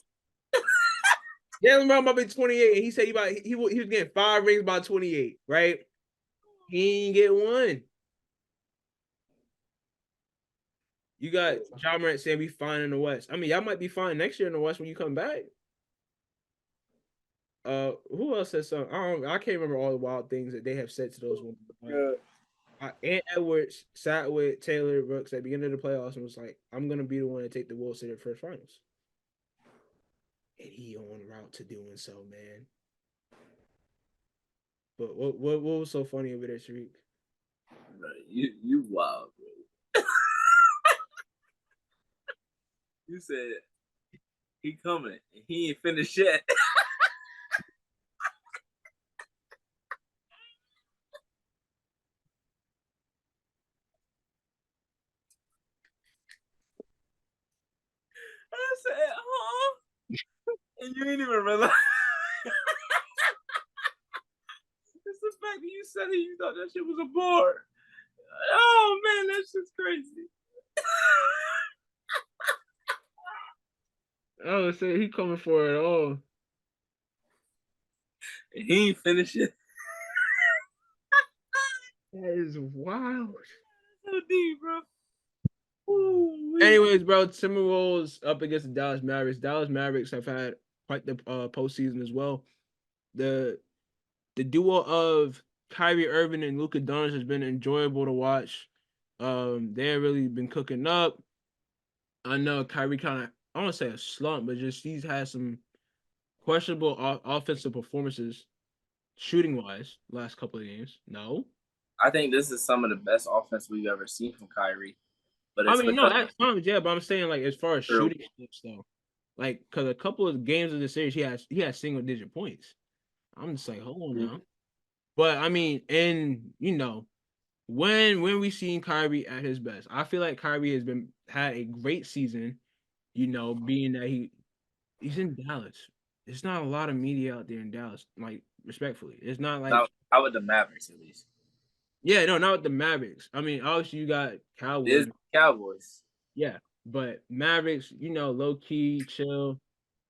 Jaylen Brown about to be 28, and he said he was getting 5 rings by 28, right? He ain't get one. You got Ja Morant saying we fine in the West. I mean, y'all might be fine next year in the West when you come back. Who else said something? I can't remember all the wild things that they have said to those women. Ant Edwards sat with Taylor Brooks at the beginning of the playoffs and was like, I'm gonna be the one to take the Wolves to their first finals. And he on route to doing so, man. But what was so funny over there, Tariq? You wild, bro. You said he coming and he ain't finished yet. I said, huh? And you ain't even realize. It's the fact that you said it, you thought that shit was a bore. Oh man, that shit's crazy. Oh, say he coming for it all. And he ain't finished it. That is wild. So deep, bro. Anyways, bro, Timberwolves up against the Dallas Mavericks. Dallas Mavericks have had quite the postseason as well. The duo of Kyrie Irving and Luka Doncic has been enjoyable to watch. They've really been cooking up. I know Kyrie kind of, I don't want to say a slump, but just he's had some questionable offensive performances, shooting wise, last couple of games. No, I think this is some of the best offense we've ever seen from Kyrie, but I it's mean no, because that's fine, yeah, but I'm saying like as far as of shooting stuff, like because a couple of games of the series he has single digit points. I'm just like, hold on now. But I mean, and when we seen Kyrie at his best, I feel like Kyrie has been had a great season. Being that he's in Dallas. There's not a lot of media out there in Dallas. Like respectfully, it's not like not with the Mavericks at least. yeah, no, not with the Mavericks. I mean, obviously you got It is Cowboys, Cowboys. yeah, but Mavericks, low key, chill.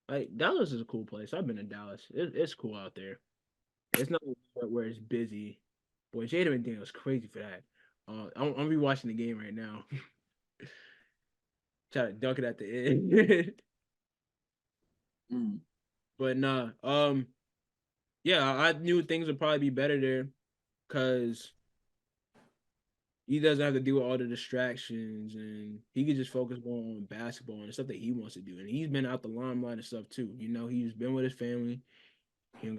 Like Dallas is a cool place. I've been in Dallas. It's cool out there. It's not where it's busy. Boy, Jada McDaniels crazy for that. I'm rewatching the game right now. Try to dunk it at the end. Mm. But nah, yeah, I knew things would probably be better there because he doesn't have to deal with all the distractions and he can just focus more on basketball and the stuff that he wants to do. And he's been out the limelight and stuff too. He's been with his family. He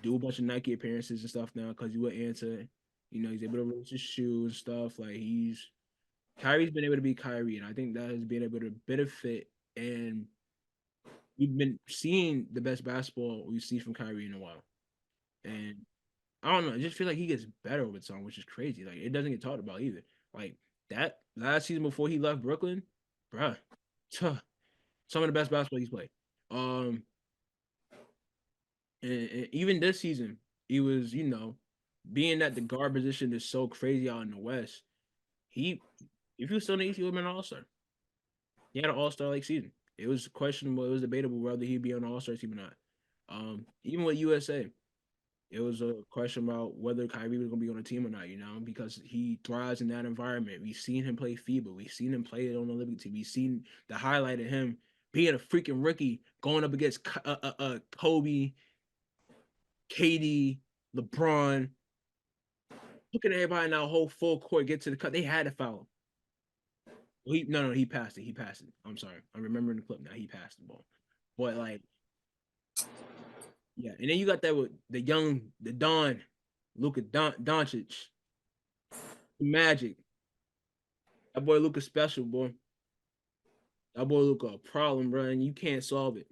do a bunch of Nike appearances and stuff now because he would answer. He's able to release his shoes and stuff. Like Kyrie's been able to be Kyrie, and I think that has been able to benefit. And we've been seeing the best basketball we've seen from Kyrie in a while. And I don't know, I just feel like he gets better over time, which is crazy. Like it doesn't get talked about either. Like that last season before he left Brooklyn, bruh, some of the best basketball he's played. Um, and even this season, he was, being that the guard position is so crazy out in the West. He, if he was still in the East, he would have been an All Star. He had an All Star like season. It was questionable. It was debatable whether he'd be on the All Star team or not. Even with USA, it was a question about whether Kyrie was going to be on the team or not. Because he thrives in that environment. We've seen him play FIBA. We've seen him play it on the Olympic team. We've seen the highlight of him being a freaking rookie going up against Kobe, KD, LeBron, looking at everybody in that whole full court get to the cut. They had to foul him. No, he passed it. He passed it. I'm sorry. I'm remembering the clip now. He passed the ball. But like, yeah. And then you got that with the Don, Luka Doncic, Magic. That boy Luka special, boy. That boy Luka a problem, bro, and you can't solve it.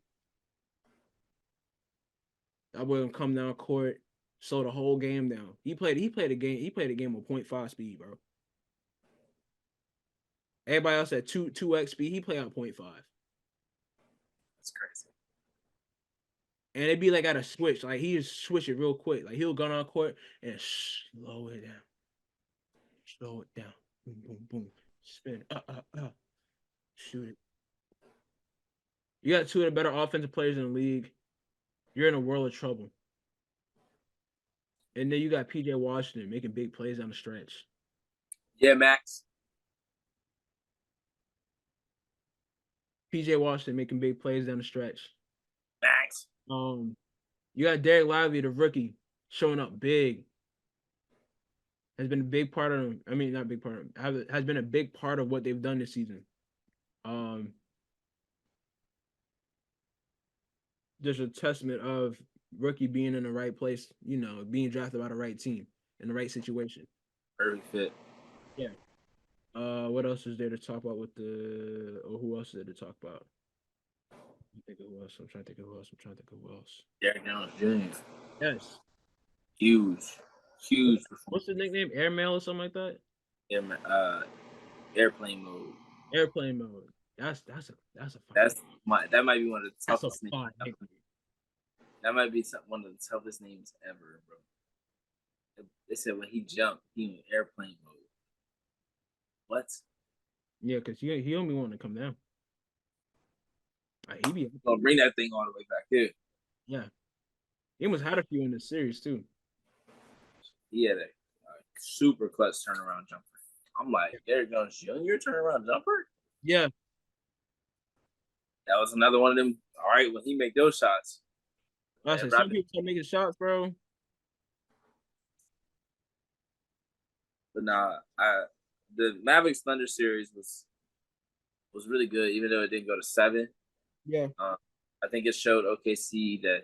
That boy gonna come down court, slow the whole game down. He played a game. He played a game with 0.5 speed, bro. Everybody else at 2x speed. He played out 0.5. That's crazy. And it'd be like at a switch. Like he just switch it real quick. Like he'll go on court and slow it down. Slow it down. Boom, boom, boom. Spin. Shoot it. You got two of the better offensive players in the league. You're in a world of trouble. And then you got PJ Washington making big plays down the stretch. Yeah, Max. PJ Washington making big plays down the stretch. Max. You got Derek Lively, the rookie, showing up big. Has been a big part of them. I mean, not big part of them. Has been a big part of what they've done this season. Just a testament of rookie being in the right place, being drafted by the right team in the right situation. Perfect fit. Yeah. What else is there to talk about who else is there to talk about? I'm trying to think of who else. I'm trying to think of who else. Derrick Jones Jr. Yes. Huge What's performance. his nickname? Airmail or something like that? Airplane mode. Airplane mode. That's a That might be one of the that's a toughest names. fine nickname. That might be one of the toughest names ever, bro. They said when he jumped, he went airplane mode. What? Yeah, because he don't be wanting to come down. He be gonna bring that thing all the way back here. Yeah. He almost had a few in this series too. He had a super clutch turnaround jumper I'm like, Derrick Jones Jr. turnaround jumper. Yeah, That was another one of them. All right, when he make those shots, I said some people start making shots, bro. but nah, the Mavericks Thunder series was really good, even though it didn't go to 7. Yeah, I think it showed OKC that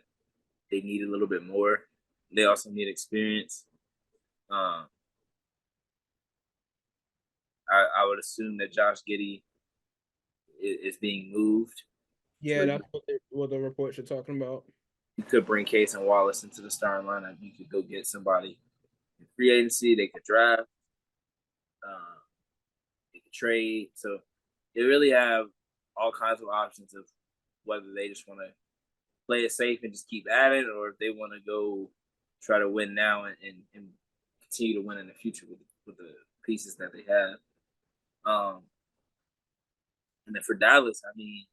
they need a little bit more. They also need experience. Um, I would assume that Josh Giddey is being moved. So yeah, that's what the reports are talking about. you could bring Case and Wallace into the starting lineup. You could go get somebody in free agency. They could draft. Uh, they could trade. So they really have all kinds of options of whether they just want to play it safe and just keep at it, or if they want to go try to win now and continue to win in the future with the pieces that they have. And then for Dallas, I mean,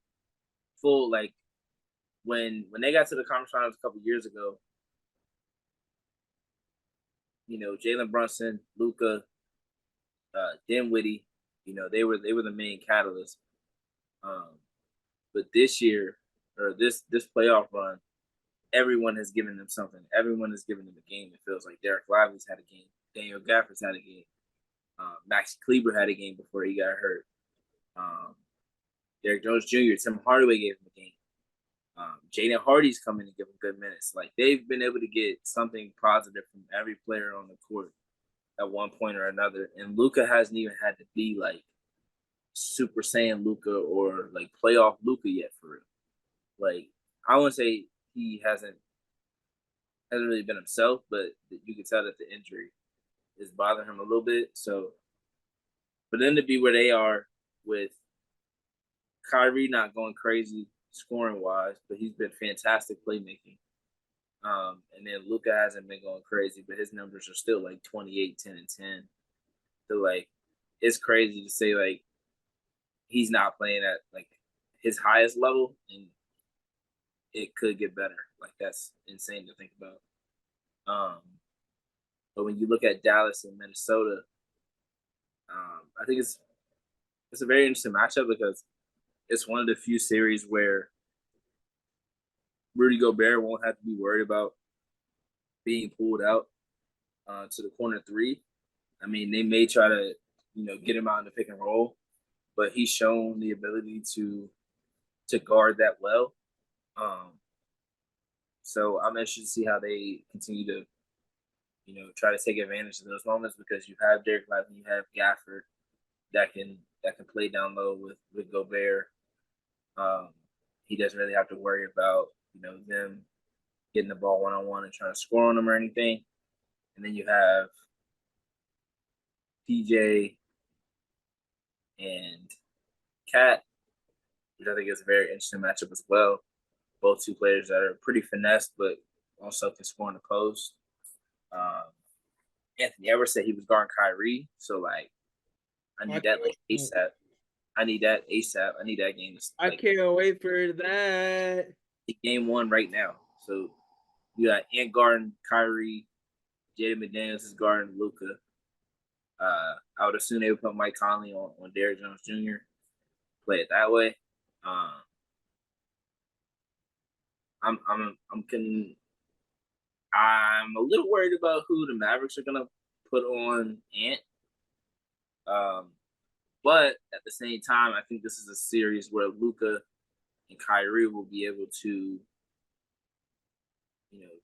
full like when they got to the conference finals a couple years ago, Jalen Brunson, Luka, Dinwiddie, they were the main catalyst. Um, but this year or this playoff run, everyone has given them something. Everyone has given them a game. It feels like Derek Lively's had a game. Daniel Gafford's had a game. Maxi Kleber had a game before he got hurt. Um, Derek Jones Jr., Tim Hardaway gave him a game. Jaden Hardy's coming to give him good minutes. Like they've been able to get something positive from every player on the court at one point or another. And Luka hasn't even had to be like Super Saiyan Luka or like playoff Luka yet for real. Like I wouldn't say he hasn't really been himself, but you can tell that the injury is bothering him a little bit. So for them to be where they are with Kyrie not going crazy scoring wise, but he's been fantastic playmaking. And then Luka hasn't been going crazy, but his numbers are still like 28, 10, and 10. So like it's crazy to say like he's not playing at like his highest level and it could get better. Like that's insane to think about. Um, but when you look at Dallas and Minnesota, I think it's a very interesting matchup because it's one of the few series where Rudy Gobert won't have to be worried about being pulled out to the corner 3. I mean, they may try to get him out in the pick and roll, but he's shown the ability to guard that well. Um, so I'm interested to see how they continue to try to take advantage of those moments because you have Derek Lively, you have Gafford that can play down low with Gobert. Um, he doesn't really have to worry about them getting the ball 1-on-1 and trying to score on them or anything. And then you have PJ and Cat, which I think is a very interesting matchup as well. Both two players that are pretty finesse, but also can score in the post. Um, Anthony Edwards said he was guarding Kyrie, so like I need that like ASAP. I need that ASAP. I need that game. I can't wait for that. Game 1 right now. So you got Ant guarding Kyrie, Jaden McDaniels is guarding Luka. I would assume they would put Mike Conley on Derrick Jones Jr. Play it that way. I'm I'm a little worried about who the Mavericks are gonna put on Ant. But at the same time, I think this is a series where Luka and Kyrie will be able to,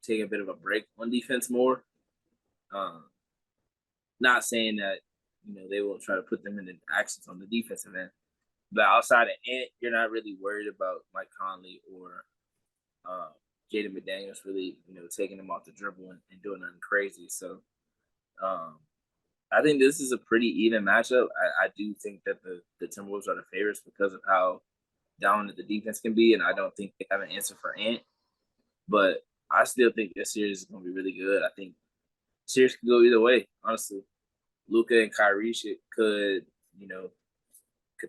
take a bit of a break on defense more. Um, Not saying that they will try to put them in actions on the defensive end, but outside of Ant, you're not really worried about Mike Conley or Jaden McDaniels really taking them off the dribble and doing nothing crazy. So um, I think this is a pretty even matchup. I do think that the Timberwolves are the favorites because of how dominant the defense can be, and I don't think they have an answer for Ant. But I still think this series is going to be really good. I think series could go either way, honestly. Luka and Kyrie could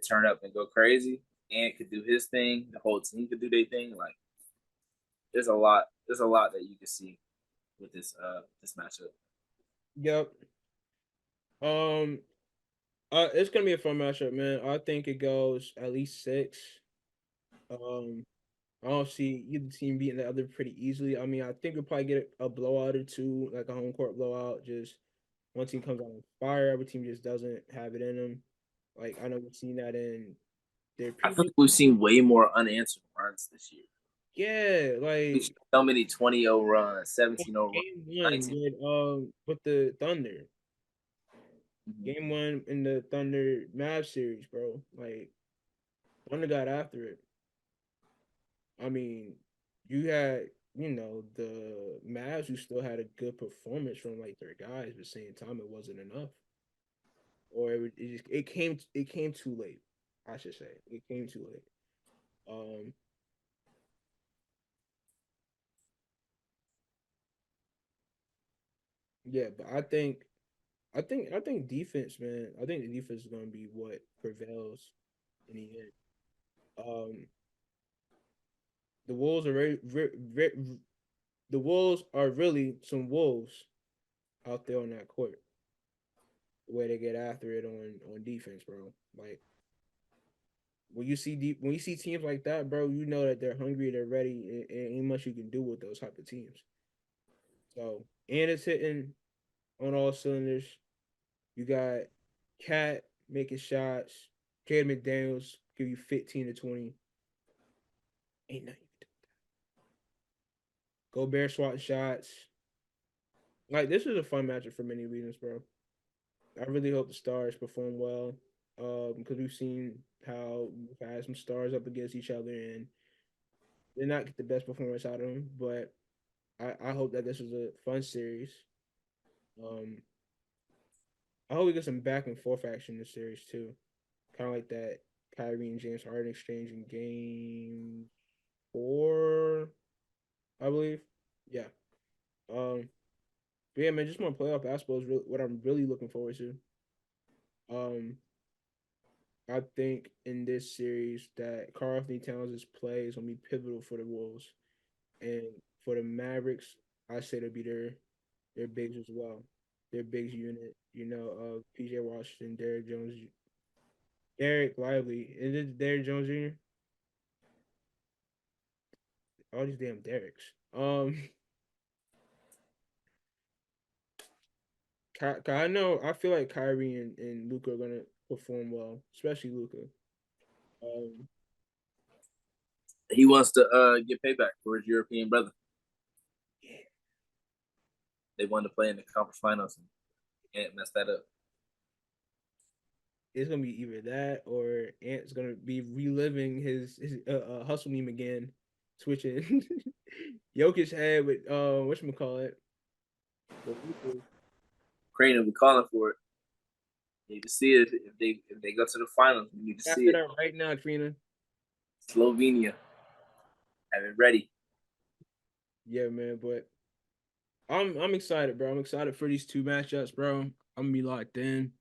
turn up and go crazy. Ant could do his thing. The whole team could do their thing. Like there's a lot that you can see with this matchup. Yep. Um, It's gonna be a fun matchup, man. I think it goes at least 6. Um, I don't see either team beating the other pretty easily. I mean, I think we'll probably get a blowout or two, like a home court blowout. Just one team comes out on fire, every team just doesn't have it in them. Like I know we've seen that in their I feel previous. like we've seen way more unanswered runs this year. Yeah, We've seen like so many 20-0 runs, 17-0 runs, game one 19. with the Thunder. Mhm. Game one in the Thunder Mavs series, bro. Like Thunder got after it. I mean, you had the Mavs who still had a good performance from like their guys, but at the same time it wasn't enough, or it came too late. I should say it came too late. Um, yeah, but I think defense, man. I think the defense is going to be what prevails in the end. Um, the Wolves are the Wolves are really some wolves out there on that court where they get after it on defense, bro. Like when you see teams like that, bro, you know that they're hungry, they're ready, and ain't much you can do with those type of teams. So and it's hitting on all cylinders. You got Cat making shots, Jaden McDaniels give you 15 to 20. Ain't nothing you can do. Gobert swatting shots. Like this is a fun matchup for many reasons, bro. I really hope the stars perform well. Because we've seen how we've had some stars up against each other and did not get the best performance out of them. But I hope that this was a fun series. Um, I hope we get some back and forth action in this series too. Kind of like that Kyrie and James Harden exchange in game 4, I believe. Yeah. But yeah, man, just more playoff basketball is really what I'm really looking forward to. Um, I think in this series that Karl Anthony Towns' play is gonna be pivotal for the Wolves, and for the Mavericks, I say to be their bigs as well, their bigs unit. Of PJ Washington, Derrick Jones, Derek Lively, is it Derrick Jones Jr.? All these damn Derricks. I know I feel like Kyrie and Luka are gonna perform well, especially Luka. Um, He wants to get payback for his European brother. yeah, They wanted to play in the conference finals and can't mess that up. it's gonna be either that or Ant's gonna be reliving his hustle meme again, switching Jokic head with whatchamacallit with Luka. Creighton will be calling for it. You need to see it if they go to the finals. You need to see After it. that right now, Trina. Slovenia, have it ready. Yeah, man, but I'm excited, bro. I'm excited for these two matchups, bro. I'm gonna be locked in.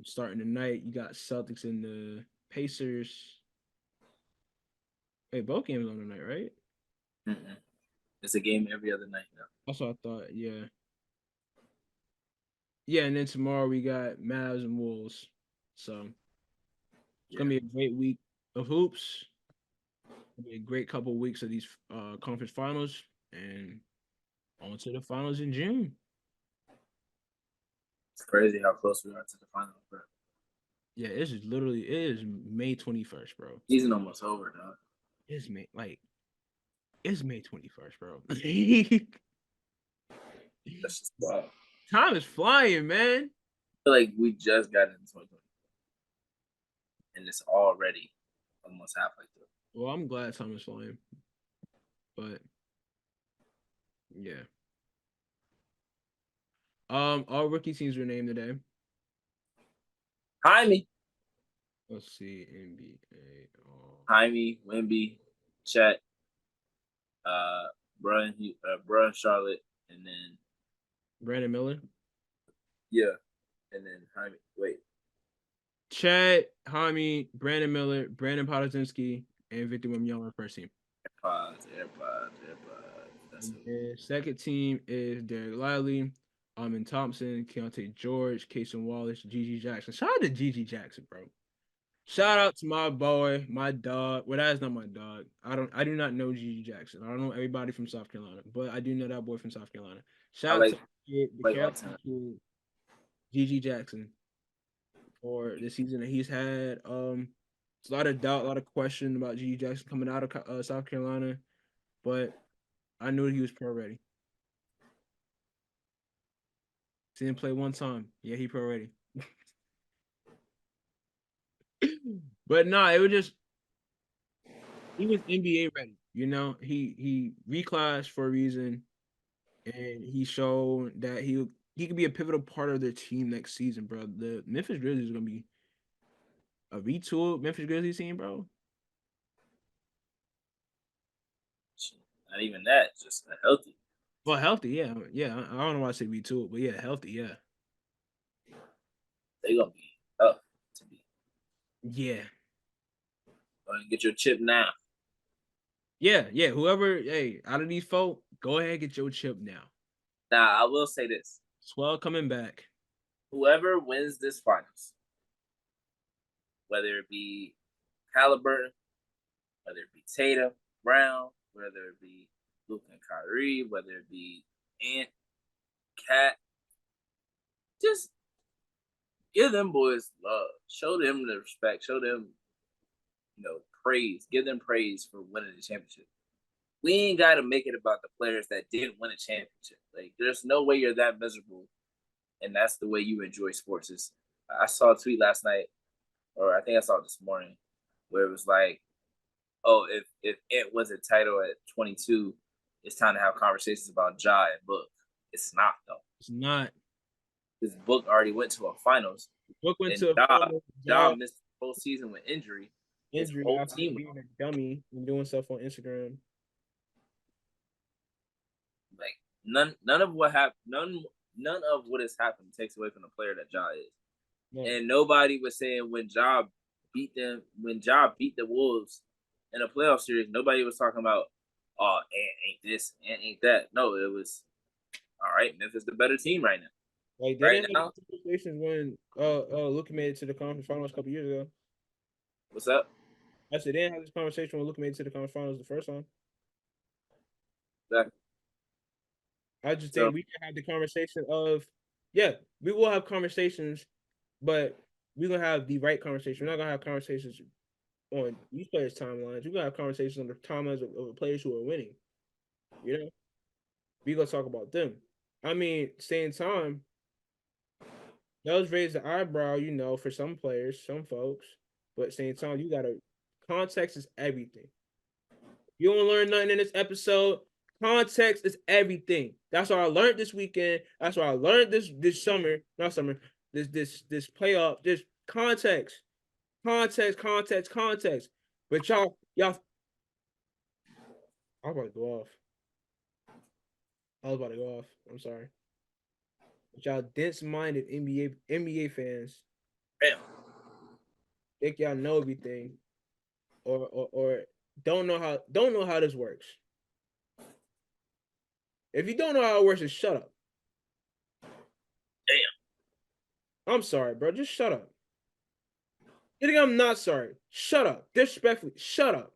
Starting tonight, you got Celtics and the Pacers. Hey, both games on tonight, right? Mm-mm. It's a game every other night now. That's what I thought. Yeah, yeah, and then tomorrow we got Mavs and Wolves. So it's Yeah, gonna be a great week of hoops. It'll be a great couple of weeks of these conference finals, and on to the finals in June. it's crazy how close we are to the finals, bro. Yeah, it is May 21st, bro. Season almost over, dog. It's May 21st, bro. That's just wild. Time is flying, man. I feel like we just got into 2020 and it's already almost halfway through. Well, I'm glad time is flying, but yeah. All rookie teams were named today. Jaime, Let's see, NBA. Jaime, Wimby, Chet, uh, Bruh, Charlotte, and then Brandon Miller, yeah, and then Jaime. Wait, Chad, Hami, Brandon Miller, Brandon Potazinski, and Victor Wembanyama first team. AirPods. That's And who. then second team is Derek Lively, Amin Thompson, Keontae George, Casey Wallace, Gigi Jackson. Shout out to Gigi Jackson, bro. Shout out to my boy, my dog. Well, that is not my dog. I do not know Gigi Jackson. I don't know everybody from South Carolina, but I do know that boy from South Carolina. I Shout out to like the like Carolina Montana. kid, Gigi Jackson, for the season that he's had. It's a lot of doubt, a lot of question about Gigi Jackson coming out of South Carolina, but I knew he was pro ready. Seen him play one time. Yeah, he pro ready. But nah, it was just he was NBA ready. You know, he reclassed for a reason, and he showed that he could be a pivotal part of their team next season, bro. The Memphis Grizzlies is gonna be a retooled Memphis Grizzlies team, bro. Not even that, just a healthy. Well, healthy, yeah, yeah. I don't know why I say retooled, but yeah, healthy, yeah, They gonna be tough to be. yeah, Go ahead and get your chip now. yeah, yeah. Whoever, hey, out of these folk, go ahead and get your chip now. Now I will say this: Swell coming back. whoever wins this finals, whether it be Halliburton, whether it be Tatum, Brown, whether it be Luka and Kyrie, whether it be Ant, Cat, just give them boys love. Show them the respect. Show them, praise. Give them praise for winning the championship. We ain't got to make it about the players that didn't win a championship. Like, there's no way you're that miserable, and that's the way you enjoy sports. I saw a tweet last night, or I think I saw it this morning, where it was like, "Oh, if it was a title at 22, it's time to have conversations about Ja and Book." It's not though. It's not. This Book already went to a finals, Book went and to a final Ja job missed the whole season with injury. His injury whole after team was being a dummy and doing stuff on Instagram. like none of what happened. None of what has happened takes away from the player that Ja is. No, And nobody was saying when Ja beat them, when Ja beat the Wolves in a playoff series, nobody was talking about, oh, ain't this, and ain't that. No, it was, all right, Memphis the better team right now. like they Right didn't have now, these conversations when Luka made it to the conference finals a couple years ago. what's up? I said they didn't have this conversation when Luka made it to the conference finals the first time. Exactly. I just So, think we can have the conversation of, yeah, we will have conversations, but we're gonna have the right conversation. We're not gonna have conversations on these players' timelines. We're gonna have conversations on the timelines of the players who are winning. You know, we gonna talk about them. I mean, same time, those raise the eyebrow, you know, for some players, some folks, but same time, you gotta context is everything. You don't learn nothing in this episode. Context is everything. That's what I learned this weekend. That's what I learned this summer. Not summer. This playoff. This context. Context. But y'all. I was about to go off. I was about to go off. I'm sorry. But y'all dense-minded NBA fans damn. think y'all know everything, or don't know how this works. If you don't know how it works, just shut up. I'm sorry, bro. Just shut up. You think I'm not sorry? Shut up. Disrespectfully, shut up.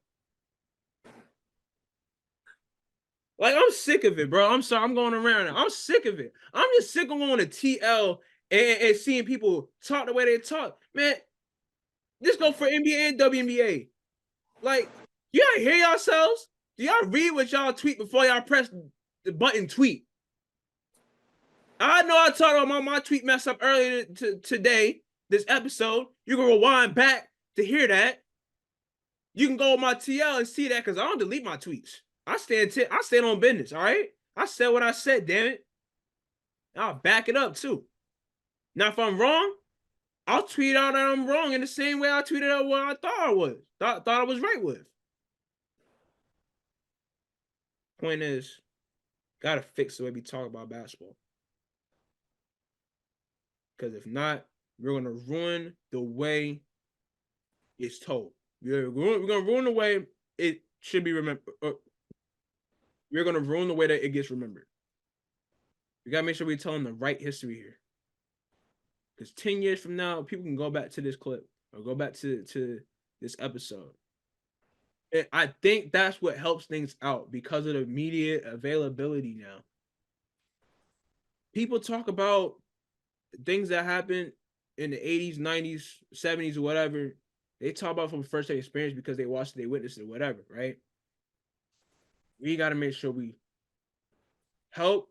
Like, I'm sick of it, bro. I'm sorry. I'm going around now. I'm sick of it. I'm just sick of going to TL and seeing people talk the way they talk. Man, just go for NBA and WNBA. Like, y'all hear yourselves? Do y'all read what y'all tweet before y'all press the button tweet? I know I talked about my tweet mess up earlier today, this episode. You can rewind back to hear that. You can go on my TL and see that because I don't delete my tweets. I stand on business, all right? I said what I said, damn it. I'll back it up too. Now, if I'm wrong, I'll tweet out that I'm wrong in the same way I tweeted out what I thought I was. Thought I was right with. Point is, gotta fix the way we talk about basketball. Because if not, we're gonna ruin the way it's told. We're gonna ruin the way it should be remembered. We're gonna ruin the way that it gets remembered. We gotta make sure we're telling the right history here. Because 10 years from now, people can go back to this clip or go back to this episode. And I think that's what helps things out because of the media availability now. People talk about things that happened in the 80s, 90s, 70s, or whatever. They talk about from first hand experience because they watched it, they witnessed it, whatever, right? We got to make sure we help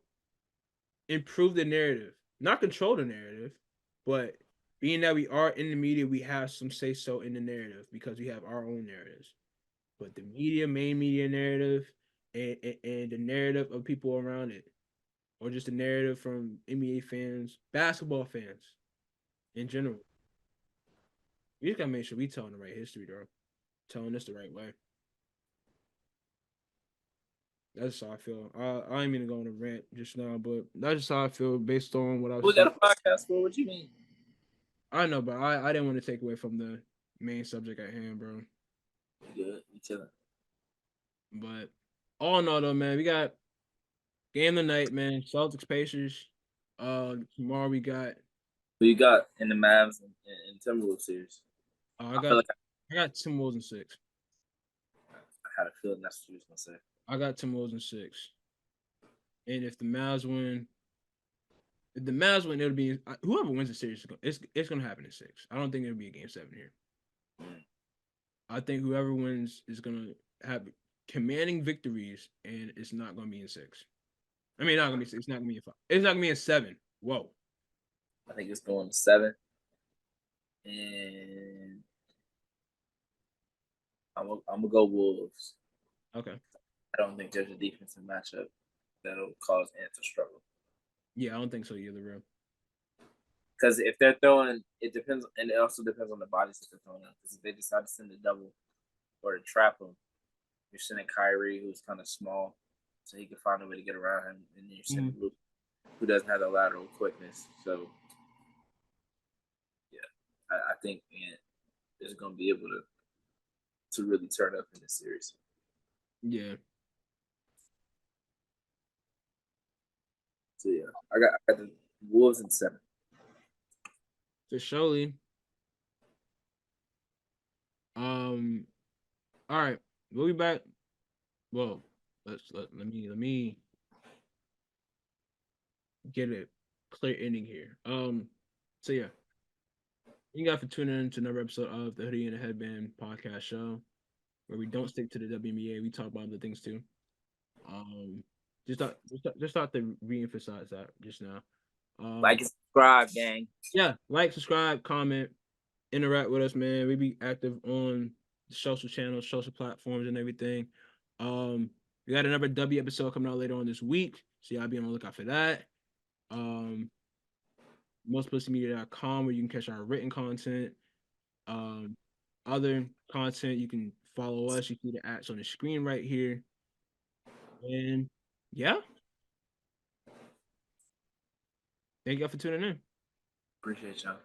improve the narrative, not control the narrative, but being that we are in the media, we have some say so in the narrative because we have our own narratives. But the media, main media narrative, and the narrative of people around it, or just the narrative from NBA fans, basketball fans in general. We just gotta make sure we telling the right history, though. Telling this the right way. That's how I feel. I ain't mean to go on a rant just now, but that's just how I feel based on what I've We seen. got a podcast for. What you mean? I know, but I didn't want to take away from the main subject at hand, bro. You good? You chilling? But all in all, though, man, we got game tonight, man. Celtics Pacers. Tomorrow we got. Who you got in the Mavs and Timberwolves series? I I got. feel like I got Timberwolves in 6. I had a feeling that's what you was gonna say. I got Timberwolves in 6. And if the Mavs win, it'll be whoever wins the series. It's gonna happen in 6. I don't think it'll be a game 7 here. I think whoever wins is gonna have commanding victories, and it's not gonna be in 6. I mean, not gonna be 6. It's not gonna be in 5. It's not gonna be in 7. Whoa. I think it's going to 7, and I'm gonna go Wolves. Okay. I don't think there's a defensive matchup that'll cause Ant to struggle. Yeah, I don't think so either, bro. Because if they're throwing, it depends, and it also depends on the bodies that they're throwing out. Because if they decide to send a double or to trap him, you're sending Kyrie, who's kind of small, so he can find a way to get around him, and you're sending Luka, who doesn't have the lateral quickness. So, yeah, I think Ant is going to be able to really turn up in this series. Yeah. So yeah, I got the Wolves in 7. For surely. All right, we'll be back. Well, let me get a clear ending here. So yeah, you guys for tuning in to another episode of the Hoodie and the Headband podcast show, where we don't stick to the WNBA. We talk about other things too. Um, just thought to reemphasize that just now. Like and subscribe, gang. Yeah, like, subscribe, comment, interact with us, man. We be active on the social channels, social platforms, and everything. We got another W episode coming out later on this week, so y'all be on the lookout for that. Mostpublicmedia.com, where you can catch our written content. Other content, you can follow us. You see the ads on the screen right here. And yeah, thank y'all for tuning in. Appreciate y'all.